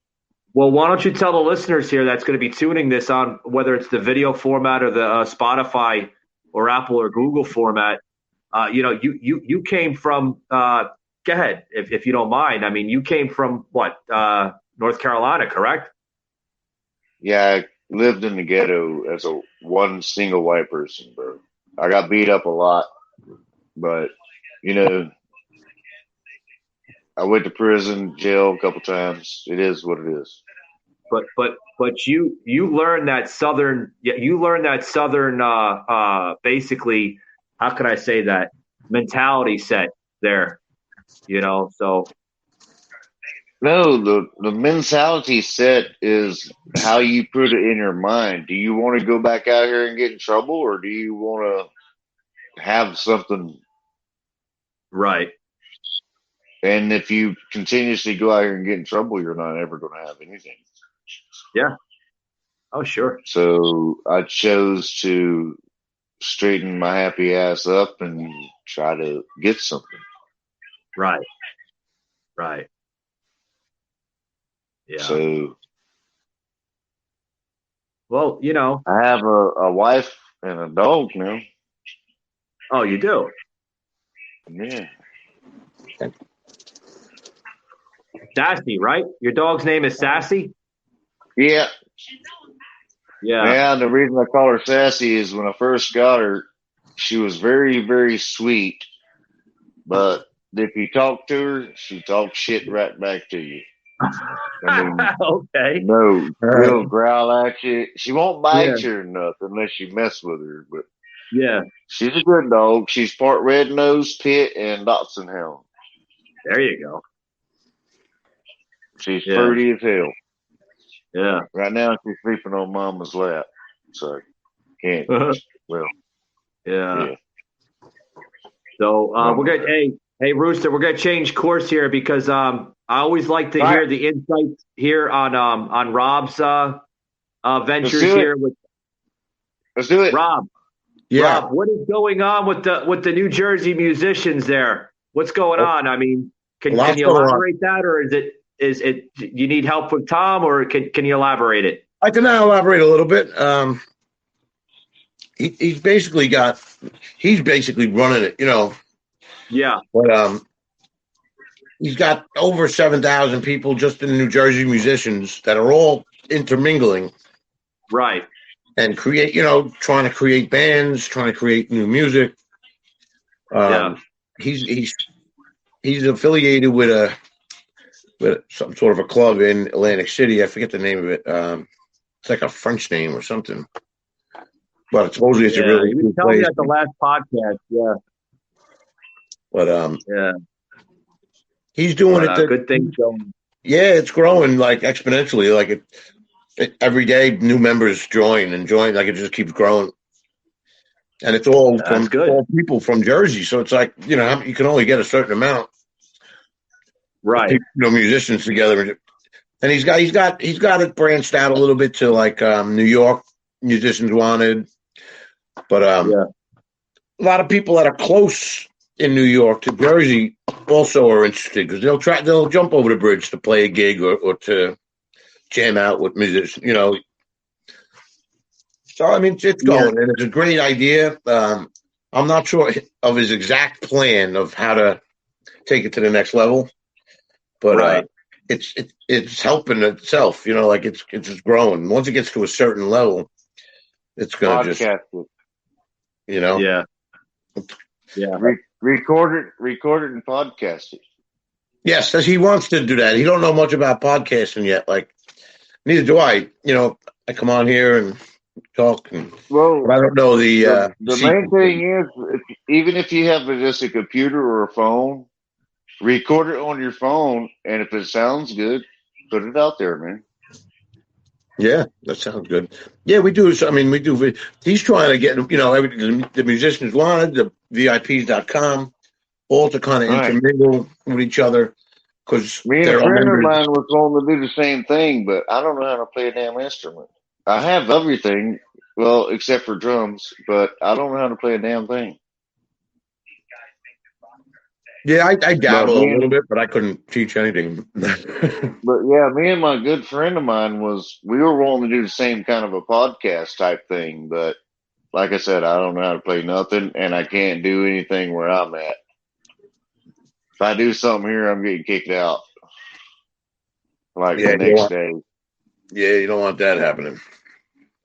Well, why don't you tell the listeners here that's going to be tuning this on, whether it's the video format or the Spotify or Apple or Google format, you came from, go ahead, if you don't mind. I mean, you came from what, North Carolina, correct? Yeah, I lived in the ghetto as one single white person, bro. I got beat up a lot, but, I went to prison, jail a couple times. It is what it is. But you learned that southern basically how can I say that, mentality set there, so. No, the mentality set is how you put it in your mind. Do you want to go back out here and get in trouble, or do you want to have something? Right. And if you continuously go out here and get in trouble, you're not ever going to have anything. Yeah. Oh, sure. So I chose to straighten my happy ass up and try to get something. Right. Right. Yeah. So, well, I have a wife and a dog now. Oh, you do? Yeah. Sassy, right? Your dog's name is Sassy? Yeah. Yeah. Yeah, the reason I call her Sassy is when I first got her, she was very, very sweet. But if you talk to her, she talks shit right back to you. I mean, okay. No, she'll growl at you. She won't bite Yeah. you or nothing unless you mess with her. But yeah, she's a good dog. She's part red nose, pit, and Dachshund hound. there you go. She's Yeah. pretty as hell. Yeah. Right now, she's sleeping on Mama's lap, so can't. Well, yeah. So we're gonna, hey Rooster, we're gonna change course here because I always like to hear the insights here on Rob's ventures here with. Let's do it, Rob. Yeah. Rob, what is going on with the New Jersey musicians there? What's going on? I mean, can you elaborate that, or is it you need help with Tom, or can you elaborate it? I can now elaborate a little bit. He's basically running it, Yeah. But he's got over 7,000 people just in New Jersey musicians that are all intermingling. Right. And create, trying to create bands, trying to create new music. He's affiliated with some sort of a club in Atlantic City. I forget the name of it. It's like a French name or something. But supposedly it's a really good place. You told me at the last podcast, yeah. But he's doing it. Good things going. Yeah, it's growing like exponentially. Like every day, new members join, like it just keeps growing. And it's all all people from Jersey, so it's like you can only get a certain amount. Right. People, musicians together, and he's got it branched out a little bit to like New York musicians wanted, but a lot of people that are close in New York to Jersey also are interested because they'll jump over the bridge to play a gig or to jam out with musicians, So I mean, it's going and it's a great idea. I'm not sure of his exact plan of how to take it to the next level, but it's helping itself. Like it's just growing. Once it gets to a certain level, it's going to just, record it and podcast it. Yes, he wants to do that. He don't know much about podcasting yet. Like neither do I. I come on here and talk, but I don't know the main thing is even if you have just a computer or a phone, record it on your phone, and if it sounds good, put it out there, man. Yeah, that sounds good. Yeah, we do. I mean, we do. He's trying to get everything the musicians wanted, the VIPs.com, all to kind of intermingle with each other. Because me and a friend of mine was going to do the same thing, but I don't know how to play a damn instrument. I have everything, well, except for drums, but I don't know how to play a damn thing. Yeah, I dabble a little bit, but I couldn't teach anything. But yeah, me and my good friend of mine we were wanting to do the same kind of a podcast type thing, but like I said, I don't know how to play nothing, and I can't do anything where I'm at. If I do something here, I'm getting kicked out. The next day. Yeah, you don't want that happening.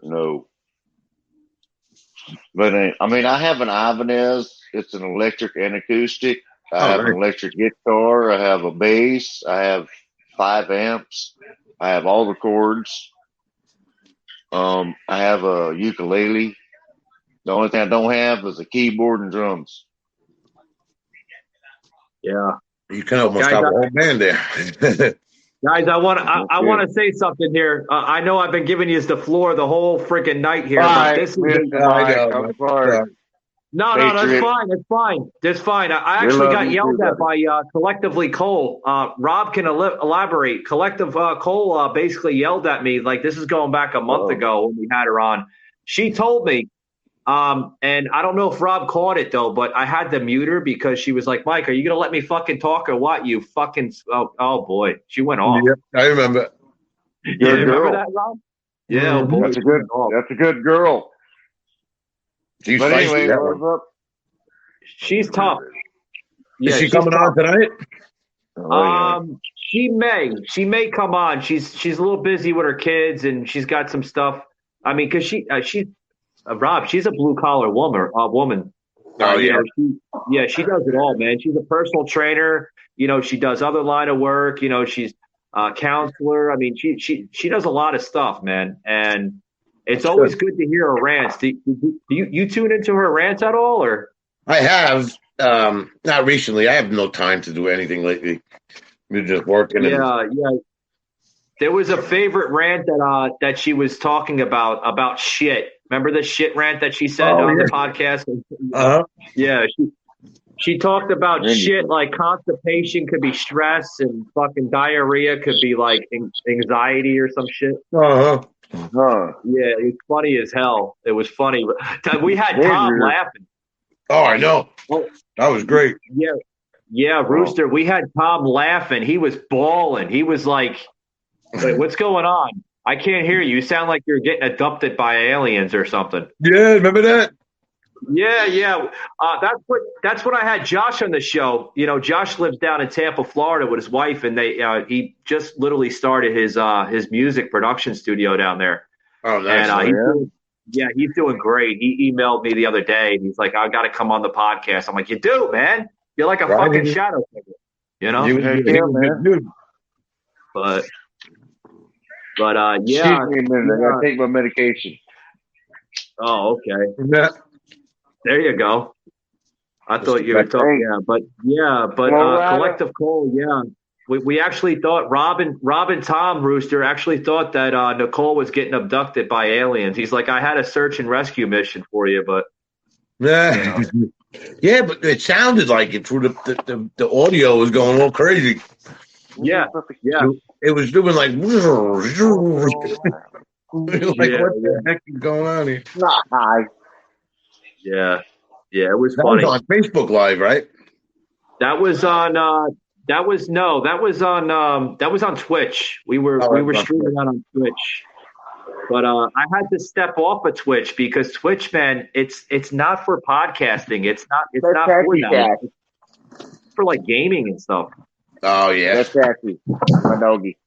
No. But I mean, I have an Ibanez. It's an electric and acoustic. I have an electric guitar. I have a bass. I have 5 amps. I have all the chords. I have a ukulele. The only thing I don't have is a keyboard and drums. Yeah. You can almost have a whole band there. Guys, I want to say something here. I know I've been giving you the floor the whole freaking night here, but this is I'm sorry. No, that's fine. It's fine. That's fine. I actually got yelled at by Collectively Cole. Rob can elaborate. Collective Cole basically yelled at me. Like, this is going back a month ago when we had her on. She told me, and I don't know if Rob caught it, though, but I had to mute her because she was like, Mike, are you going to let me fucking talk or what? You fucking – oh, boy. She went off. Yep, I remember. Yeah, remember that, Rob? Yeah, oh, boy. That's a good girl. But anyway, she's tough. Is she coming on tonight? She may come on. She's a little busy with her kids, and she's got some stuff. I mean, because she's Rob. She's a blue collar woman. Oh yeah, she does it all, man. She's a personal trainer. She does other line of work. She's a counselor. I mean, she does a lot of stuff, man, and. It's always good to hear her rants. Do you tune into her rants at all, or? I have, not recently. I have no time to do anything lately. We're just working. Yeah. There was a favorite rant that she was talking about shit. Remember the shit rant that she said on the podcast? Yeah, she talked about shit like constipation could be stress and fucking diarrhea could be like anxiety or some shit. Yeah, it's funny as hell. It was funny. We had Tom laughing. Oh, I know. That was great. Yeah, Rooster. We had Tom laughing. He was bawling. He was like, "Wait, what's going on? I can't hear you. You sound like you're getting abducted by aliens or something." Yeah, remember that? Yeah. That's what I had Josh on the show. Josh lives down in Tampa, Florida, with his wife, and he just literally started his music production studio down there. Oh, nice. And he's doing great. He emailed me the other day, and he's like, "I got to come on the podcast." I'm like, "You do, man. You're like a fucking shadow figure." Man. But Excuse me a minute. I gotta take my medication. Oh, okay. Yeah. There you go. I thought you were talking, but Collective Cole, we actually thought Rob and Tom Rooster actually thought that Nicole was getting abducted by aliens. He's like, I had a search and rescue mission for you, but yeah, but it sounded like it through the audio was going all crazy. Yeah. It was doing like, what the heck is going on here? Hi. Yeah, it was that funny. Was on Facebook Live, right? That was on. That was on Twitch. We were streaming that on Twitch, but I had to step off of Twitch because Twitch, man, it's not for podcasting. It's not for that. It's for like gaming and stuff. Oh yeah, that's Jackie, my doggy.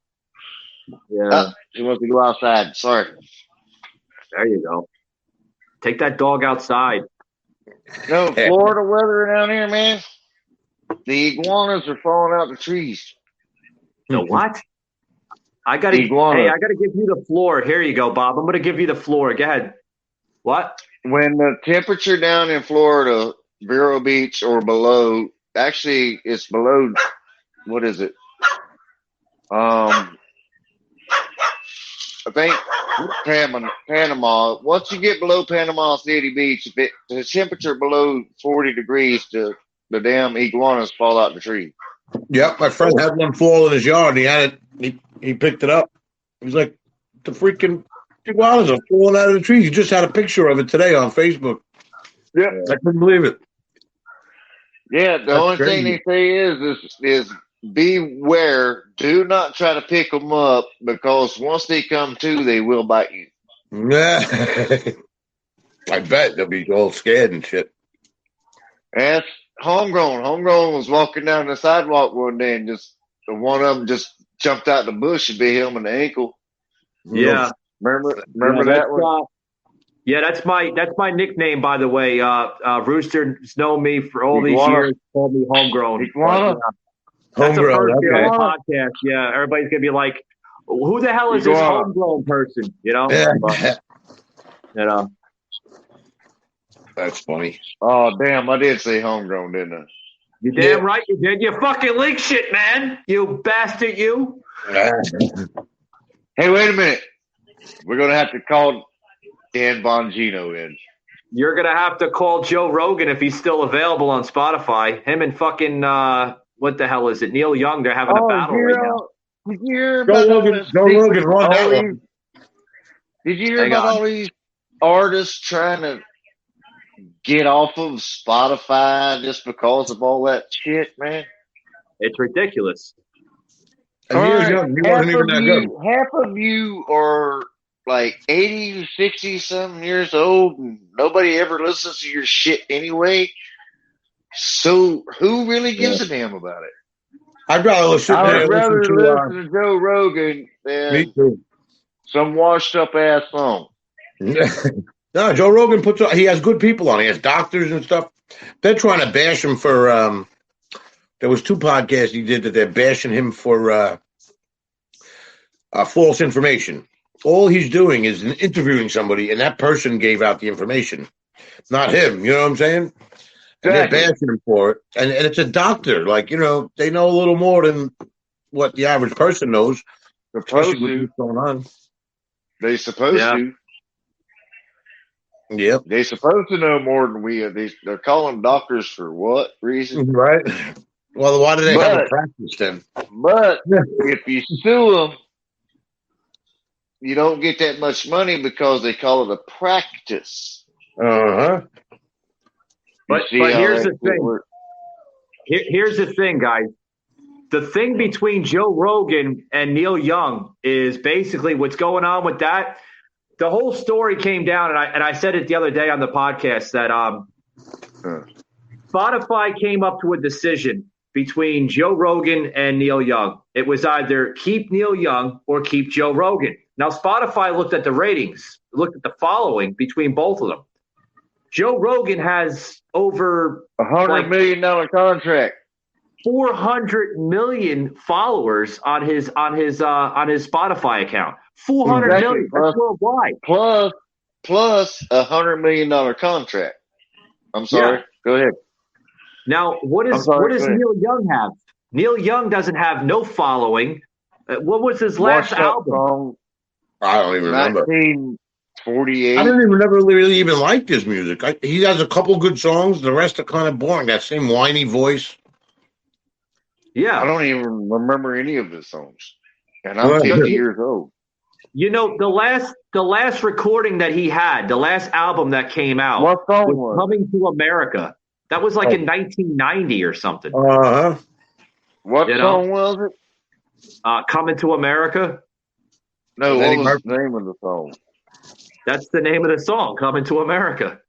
Yeah, he wants to go outside. Sorry. There you go. Take that dog outside. No, Florida weather down here, man. The iguanas are falling out the trees. The what? I gotta give you the floor. Here you go, Bob. I'm gonna give you the floor. Go ahead. What? When the temperature down in Florida, Vero Beach or below, actually it's below, what is it? I think Panama. Once you get below Panama City Beach, if the temperature below 40 degrees, the damn iguanas fall out the tree. Yep, my friend had one fall in his yard, and he had it. He picked it up. He was like, "The freaking iguanas are falling out of the trees." He just had a picture of it today on Facebook. Yeah, I couldn't believe it. Yeah, the only thing they say is beware. Do not try to pick them up because once they come to, they will bite you. Yeah, I bet they'll be all scared and shit. That's homegrown. Homegrown was walking down the sidewalk one day and just one of them just jumped out the bush and bit him in the ankle. Yeah, remember that one? Yeah, that's my nickname, by the way. Rooster's known me for all these years. Called me Homegrown. That's the first year of the podcast. Yeah, everybody's gonna be like, "Who the hell is this Homegrown person?" You know. Yeah. But, That's funny. Oh, damn. I did say homegrown, didn't I? You damn right you did. You fucking leak shit, man. You bastard, you. Hey, wait a minute. We're going to have to call Dan Bongino in. You're going to have to call Joe Rogan if he's still available on Spotify. Him and fucking, what the hell is it? Neil Young, they're having a battle right now. Did you hear Joe Rogan won that one. Did you hear about all these artists trying to get off of Spotify just because of all that shit, man? It's ridiculous. All right, half of you are like 80, 60 something years old and nobody ever listens to your shit anyway. So who really gives a damn about it? I'd rather listen to Joe Rogan than some washed up ass song. No, Joe Rogan he has good people on. He has doctors and stuff. They're trying to bash him for. There was 2 podcasts he did that they're bashing him for false information. All he's doing is interviewing somebody, and that person gave out the information, not him. You know what I'm saying? And they're bashing him for it. And it's a doctor. Like, they know a little more than what the average person knows. Supposed to. What's going on. They supposed to. Yep. They're supposed to know more than we are. They're calling doctors for what reason? Right. Well, why do they have a practice then? But if you sue them, you don't get that much money because they call it a practice. Uh-huh. But here's the thing. Here's the thing, guys. The thing between Joe Rogan and Neil Young is basically what's going on with that. The whole story came down, and I said it the other day on the podcast that Spotify came up to a decision between Joe Rogan and Neil Young. It was either keep Neil Young or keep Joe Rogan. Now, Spotify looked at the ratings, looked at the following between both of them. Joe Rogan has over $100 million contract, 400 million followers on his Spotify account. 400 million. That's worldwide. Plus $100 million contract. I'm sorry. Yeah. Go ahead. Now, what does Neil Young have? Neil Young doesn't have no following. What was his last album? Song, I don't even remember. 1948. I didn't even never really even like his music. He has a couple good songs. The rest are kind of boring. That same whiny voice. Yeah. I don't even remember any of his songs. And I'm 50 years old. The last recording that he had, the last album that came out, what song was Coming to America. That was like in 1990 or something. Uh-huh. What song was it? Coming to America. No, what was the name of the song? That's the name of the song, Coming to America.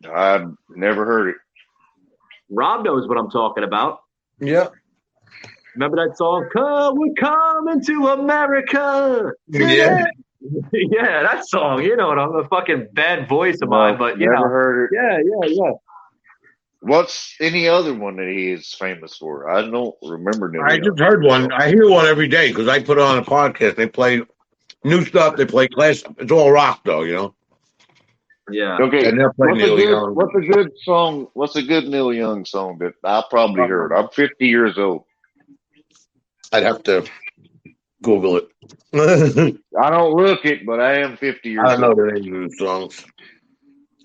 I've never heard it. Rob knows what I'm talking about. Yeah. Remember that song? We're coming to America. Yeah. Yeah, that song. You know what? I'm a fucking bad voice of mine, but you never know. Heard it. Yeah. What's any other one that he is famous for? I don't remember. I just heard one. I hear one every day because I put on a podcast. They play new stuff. They play classic. It's all rock, though, you know? Yeah. Okay. And they'll play Neil Young. What's a good song? What's a good Neil Young song that I probably heard? I'm 50 years old. I'd have to Google it. I don't look it, but I am 50 years old. I don't know the names of the songs.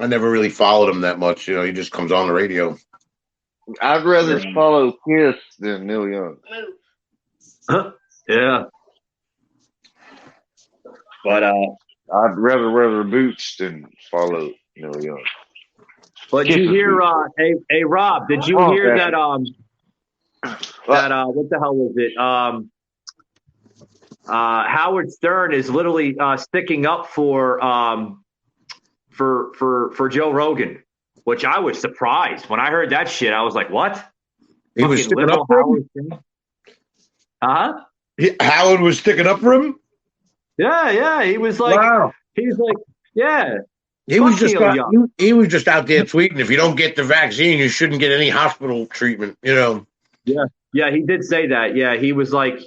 I never really followed him that much. You know, he just comes on the radio. I'd rather follow Kiss than Neil Young. Yeah. But I'd rather wear the boots than follow Neil Young. But Kiss you hear hey Rob, did you hear that what the hell was it? Howard Stern is literally sticking up for Joe Rogan, which I was surprised when I heard that shit. I was like, "What?" He was sticking up for him. Howard was sticking up for him. Yeah. He was like, wow. He's like, yeah. He was just out there tweeting, if you don't get the vaccine, you shouldn't get any hospital treatment. You know. Yeah. He did say that. Yeah, he was like,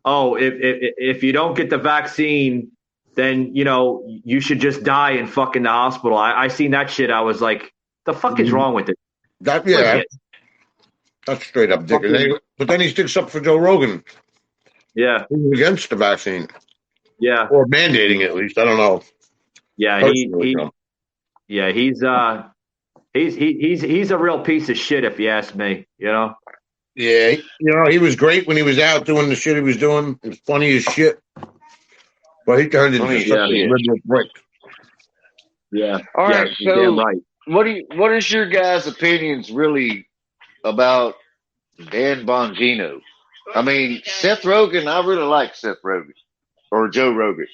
oh, if you don't get the vaccine, then you should just die in fucking the hospital. I seen that shit. I was like, the fuck is wrong with it? That's straight up dick. But then he sticks up for Joe Rogan. Yeah, He's against the vaccine. Yeah, or mandating at least. I don't know. Yeah, he's a real piece of shit if you ask me. Yeah, he was great when he was out doing the shit he was doing. It was funny as shit. But he turned into such a liberal prick. Yeah. All right. Yeah, So, right. what is your guys' opinions really about Dan Bongino? I mean, Seth Rogen. I really like Seth Rogen or Joe Rogan.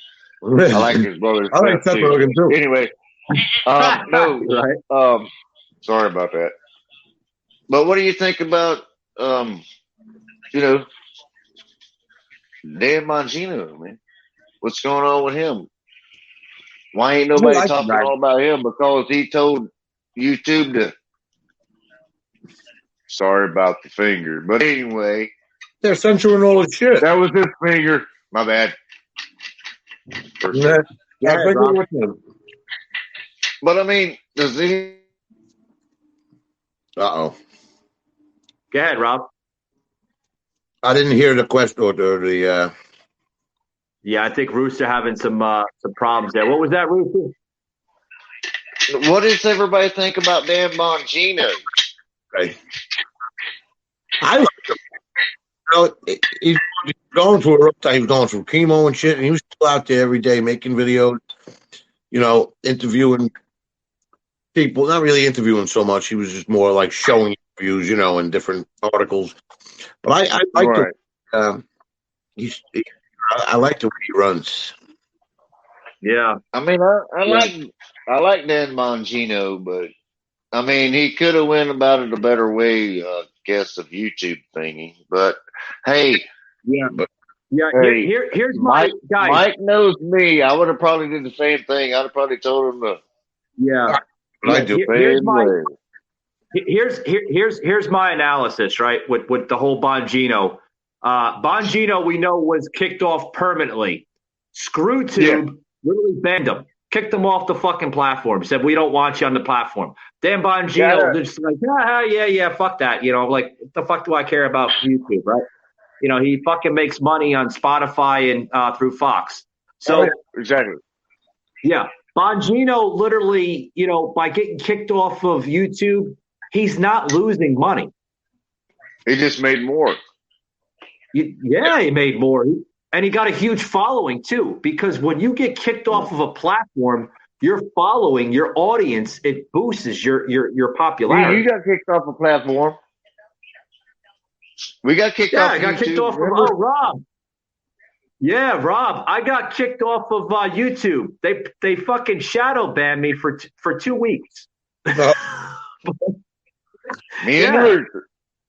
I like his brother. I like Seth Rogen too. Anyway, no, right. Sorry about that. But what do you think about Dan Bongino, man? What's going on with him? Why ain't nobody talking all about him? Because he told YouTube to. Sorry about the finger, but anyway, they're censoring all his shit. That was his finger. My bad. But I mean, does he? Go ahead, Rob. I didn't hear the question or the. Yeah, I think Rooster having some problems there. What was that, Rooster? What does everybody think about Dan Bongino? Okay. I like him. He's going through a rough time. He was going through chemo and shit, and he was still out there every day making videos, interviewing people. Not really interviewing so much. He was just more like showing interviews, in different articles. But I like I like the way he runs. Yeah. I mean, I like Dan Bongino, but I mean, he could have went about it a better way, guess of YouTube thingy. But hey, here's my guy. Mike knows me. I would have probably did the same thing. I'd have probably told him to. Yeah. I do. Here's my analysis, right? With the whole Bongino. Bongino, we know, was kicked off permanently. ScrewTube literally banned him. Kicked them off the fucking platform. Said, we don't want you on the platform. Dan Bongino, just like, fuck that. Like, what the fuck do I care about YouTube, right? He fucking makes money on Spotify and through Fox. So exactly. Yeah. Bongino literally, by getting kicked off of YouTube, he's not losing money. He just made more. He made more. And he got a huge following too, because when you get kicked off of a platform, your following, your audience, it boosts your popularity. You got kicked off a platform. We got kicked off. I got kicked off of Rob. Yeah, Rob, I got kicked off of YouTube. They fucking shadow banned me for 2 weeks. Me and Rooster.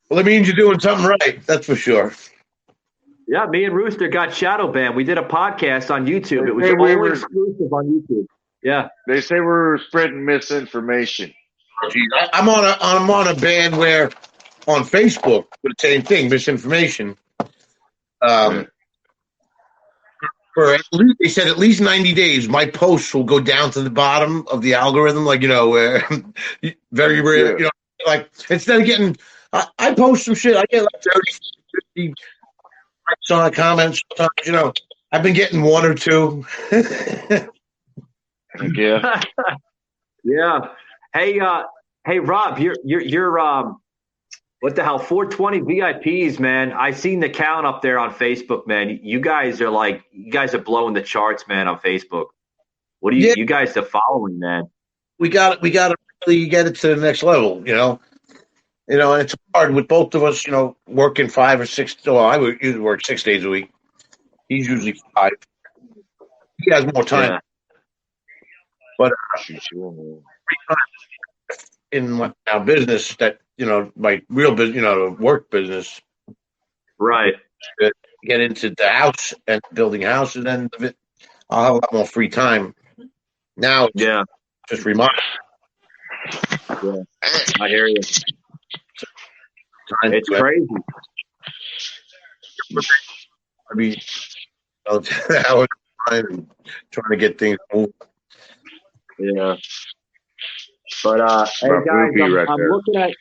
Well, it means you're doing something right. That's for sure. Yeah, me and Rooster got shadow banned. We did a podcast on YouTube. It was only exclusive on YouTube. Yeah. They say we're spreading misinformation. I'm on a ban where on Facebook for the same thing, misinformation. For at least, they said at least 90 days, my posts will go down to the bottom of the algorithm, like where very rare, like instead of getting, I post some shit, I get like 30, 50 likes on comments. Sometimes, I've been getting 1 or 2. Yeah. Yeah. Hey, Rob, you're what the hell? 420 VIPs, man. I seen the count up there on Facebook, man. You guys are blowing the charts, man, on Facebook. What do you guys are following, man? We got to really get it to the next level, and it's hard with both of us, working 5 or 6. Well, I would usually work 6 days a week. He's usually 5. He has more time. Yeah. But in our business, that my real business, work business, right? Get into the house and building houses, and I'll have a lot more free time. Now, just remote. Yeah, I hear you. It's crazy. I mean, line and trying to get things moving. Yeah. But hey guys,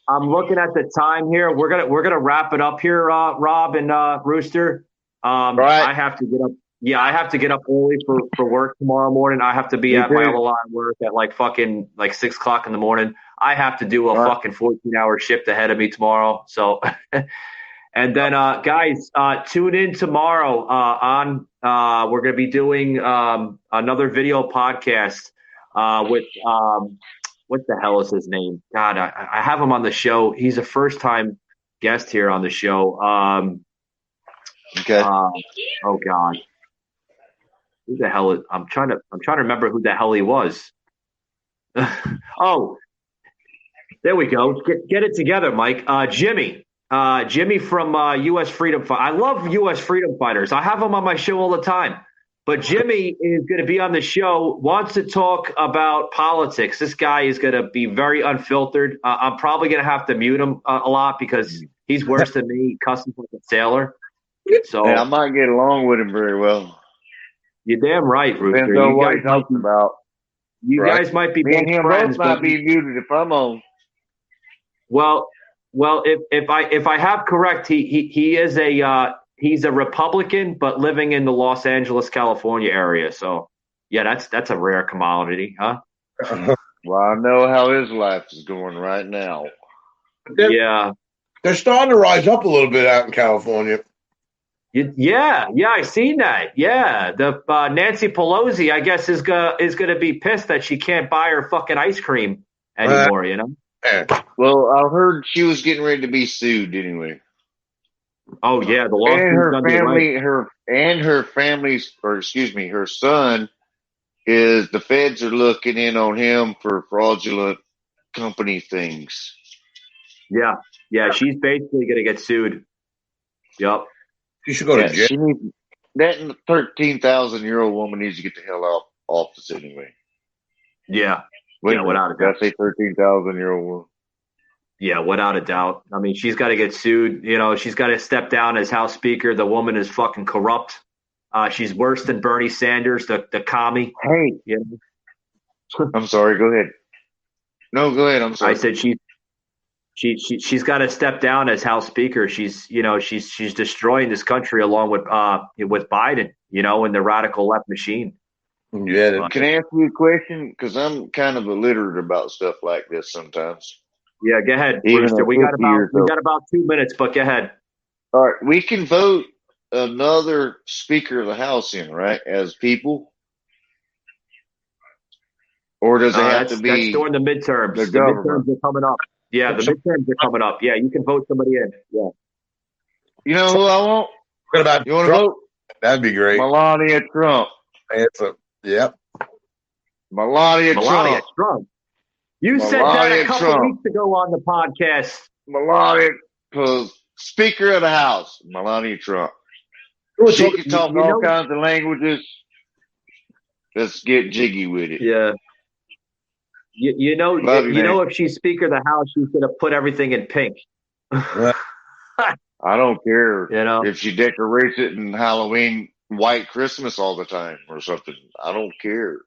I'm looking at the time here. We're gonna wrap it up here, Rob and Rooster. Right. I have to get up. Yeah, I have to get up early for work tomorrow morning. I have to be at my other line of work at like 6 o'clock in the morning. I have to do a fucking 14-hour shift ahead of me tomorrow. So, and then guys, tune in tomorrow on. We're gonna be doing another video podcast with what the hell is his name? God, I have him on the show. He's a first time guest here on the show. Okay. Oh God. Who the hell is I'm trying to remember who the hell he was. Oh, there we go. Get it together, Mike. Jimmy. Jimmy from US Freedom Fighter. I love US Freedom Fighters. I have him on my show all the time. But Jimmy is going to be on the show, wants to talk about politics. This guy is going to be very unfiltered. I'm probably going to have to mute him a lot because he's worse than me. He cusses like a sailor. So I might get along with him very well. You're damn right, Rooster. Depends on what he's talking about. You guys might be Me and him friends, both might be muted if I'm on. Well, if I have correct, he is he's a Republican, but living in the Los Angeles, California area. So, yeah, that's a rare commodity, huh? Well, I know how his life is going right now. Yeah. They're starting to rise up a little bit out in California. Yeah, I seen that. Yeah, the Nancy Pelosi, I guess, is gonna be pissed that she can't buy her fucking ice cream anymore. You know. Well, I heard she was getting ready to be sued anyway. Oh yeah, the lawsuit. And her family's, or excuse me, her son is. The feds are looking in on him for fraudulent company things. Yeah, she's basically gonna get sued. Yep. She should go to jail. That 13,000-year-old woman needs to get the hell out of office anyway. Yeah. Without a doubt. That's a 13,000-year-old woman. Yeah, without a doubt. I mean, she's got to get sued. You know, she's got to step down as House Speaker. The woman is fucking corrupt. She's worse than Bernie Sanders, the commie. Hey. Yeah. I'm sorry. Go ahead. No, go ahead. I'm sorry. I said she's got to step down as House Speaker. She's destroying this country along with Biden, and the radical left machine. Yeah. Can I ask you a question? Because I'm kind of illiterate about stuff like this sometimes. Yeah, go ahead, Rooster. We got about 2 minutes, but go ahead. All right, we can vote another Speaker of the House in, right? As people, or does it have to be? That's during the midterms. The midterms are coming up. Yeah, the midterms are coming up. Yeah, you can vote somebody in. Yeah. You know who I want? What about you want to vote? That'd be great. Melania Trump. Yep. Melania Trump. You said that a couple weeks ago on the podcast. Melania, Speaker of the House, Melania Trump. She can talk all kinds of languages. Let's get jiggy with it. Yeah. If she's Speaker of the House, she's going to put everything in pink. I don't care. You if she decorates it in Halloween, white Christmas all the time or something. I don't care.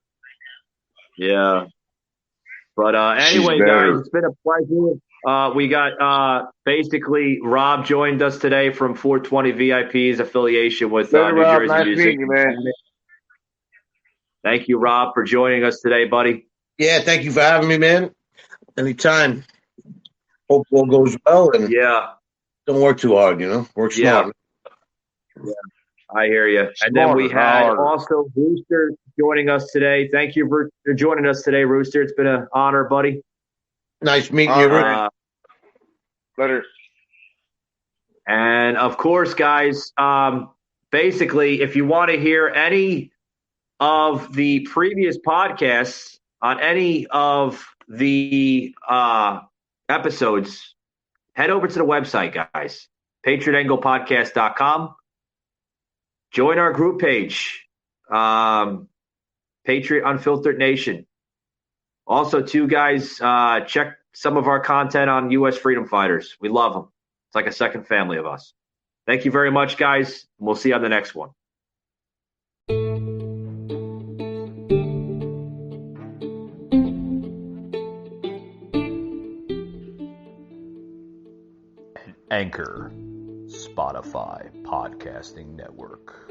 Yeah. But anyway, guys, it's been a pleasure. We got basically Rob joined us today from 420 VIP's affiliation with New Jersey nice Music. You, man. Thank you, Rob, for joining us today, buddy. Yeah, thank you for having me, man. Anytime. Hope all goes well, and don't work too hard, Work smart. Yeah, I hear you. And then we had also Rooster joining us today. Thank you for joining us today, Rooster. It's been an honor, buddy. Nice meeting you. Later. And of course, guys, basically, if you want to hear any of the previous podcasts on any of the episodes, head over to the website, guys. PatriotAnglePodcast.com. Join our group page, Patriot Unfiltered Nation. Also, too, guys, check some of our content on U.S. Freedom Fighters. We love them. It's like a second family of us. Thank you very much, guys. We'll see you on the next one. Anchor, Spotify Podcasting Network.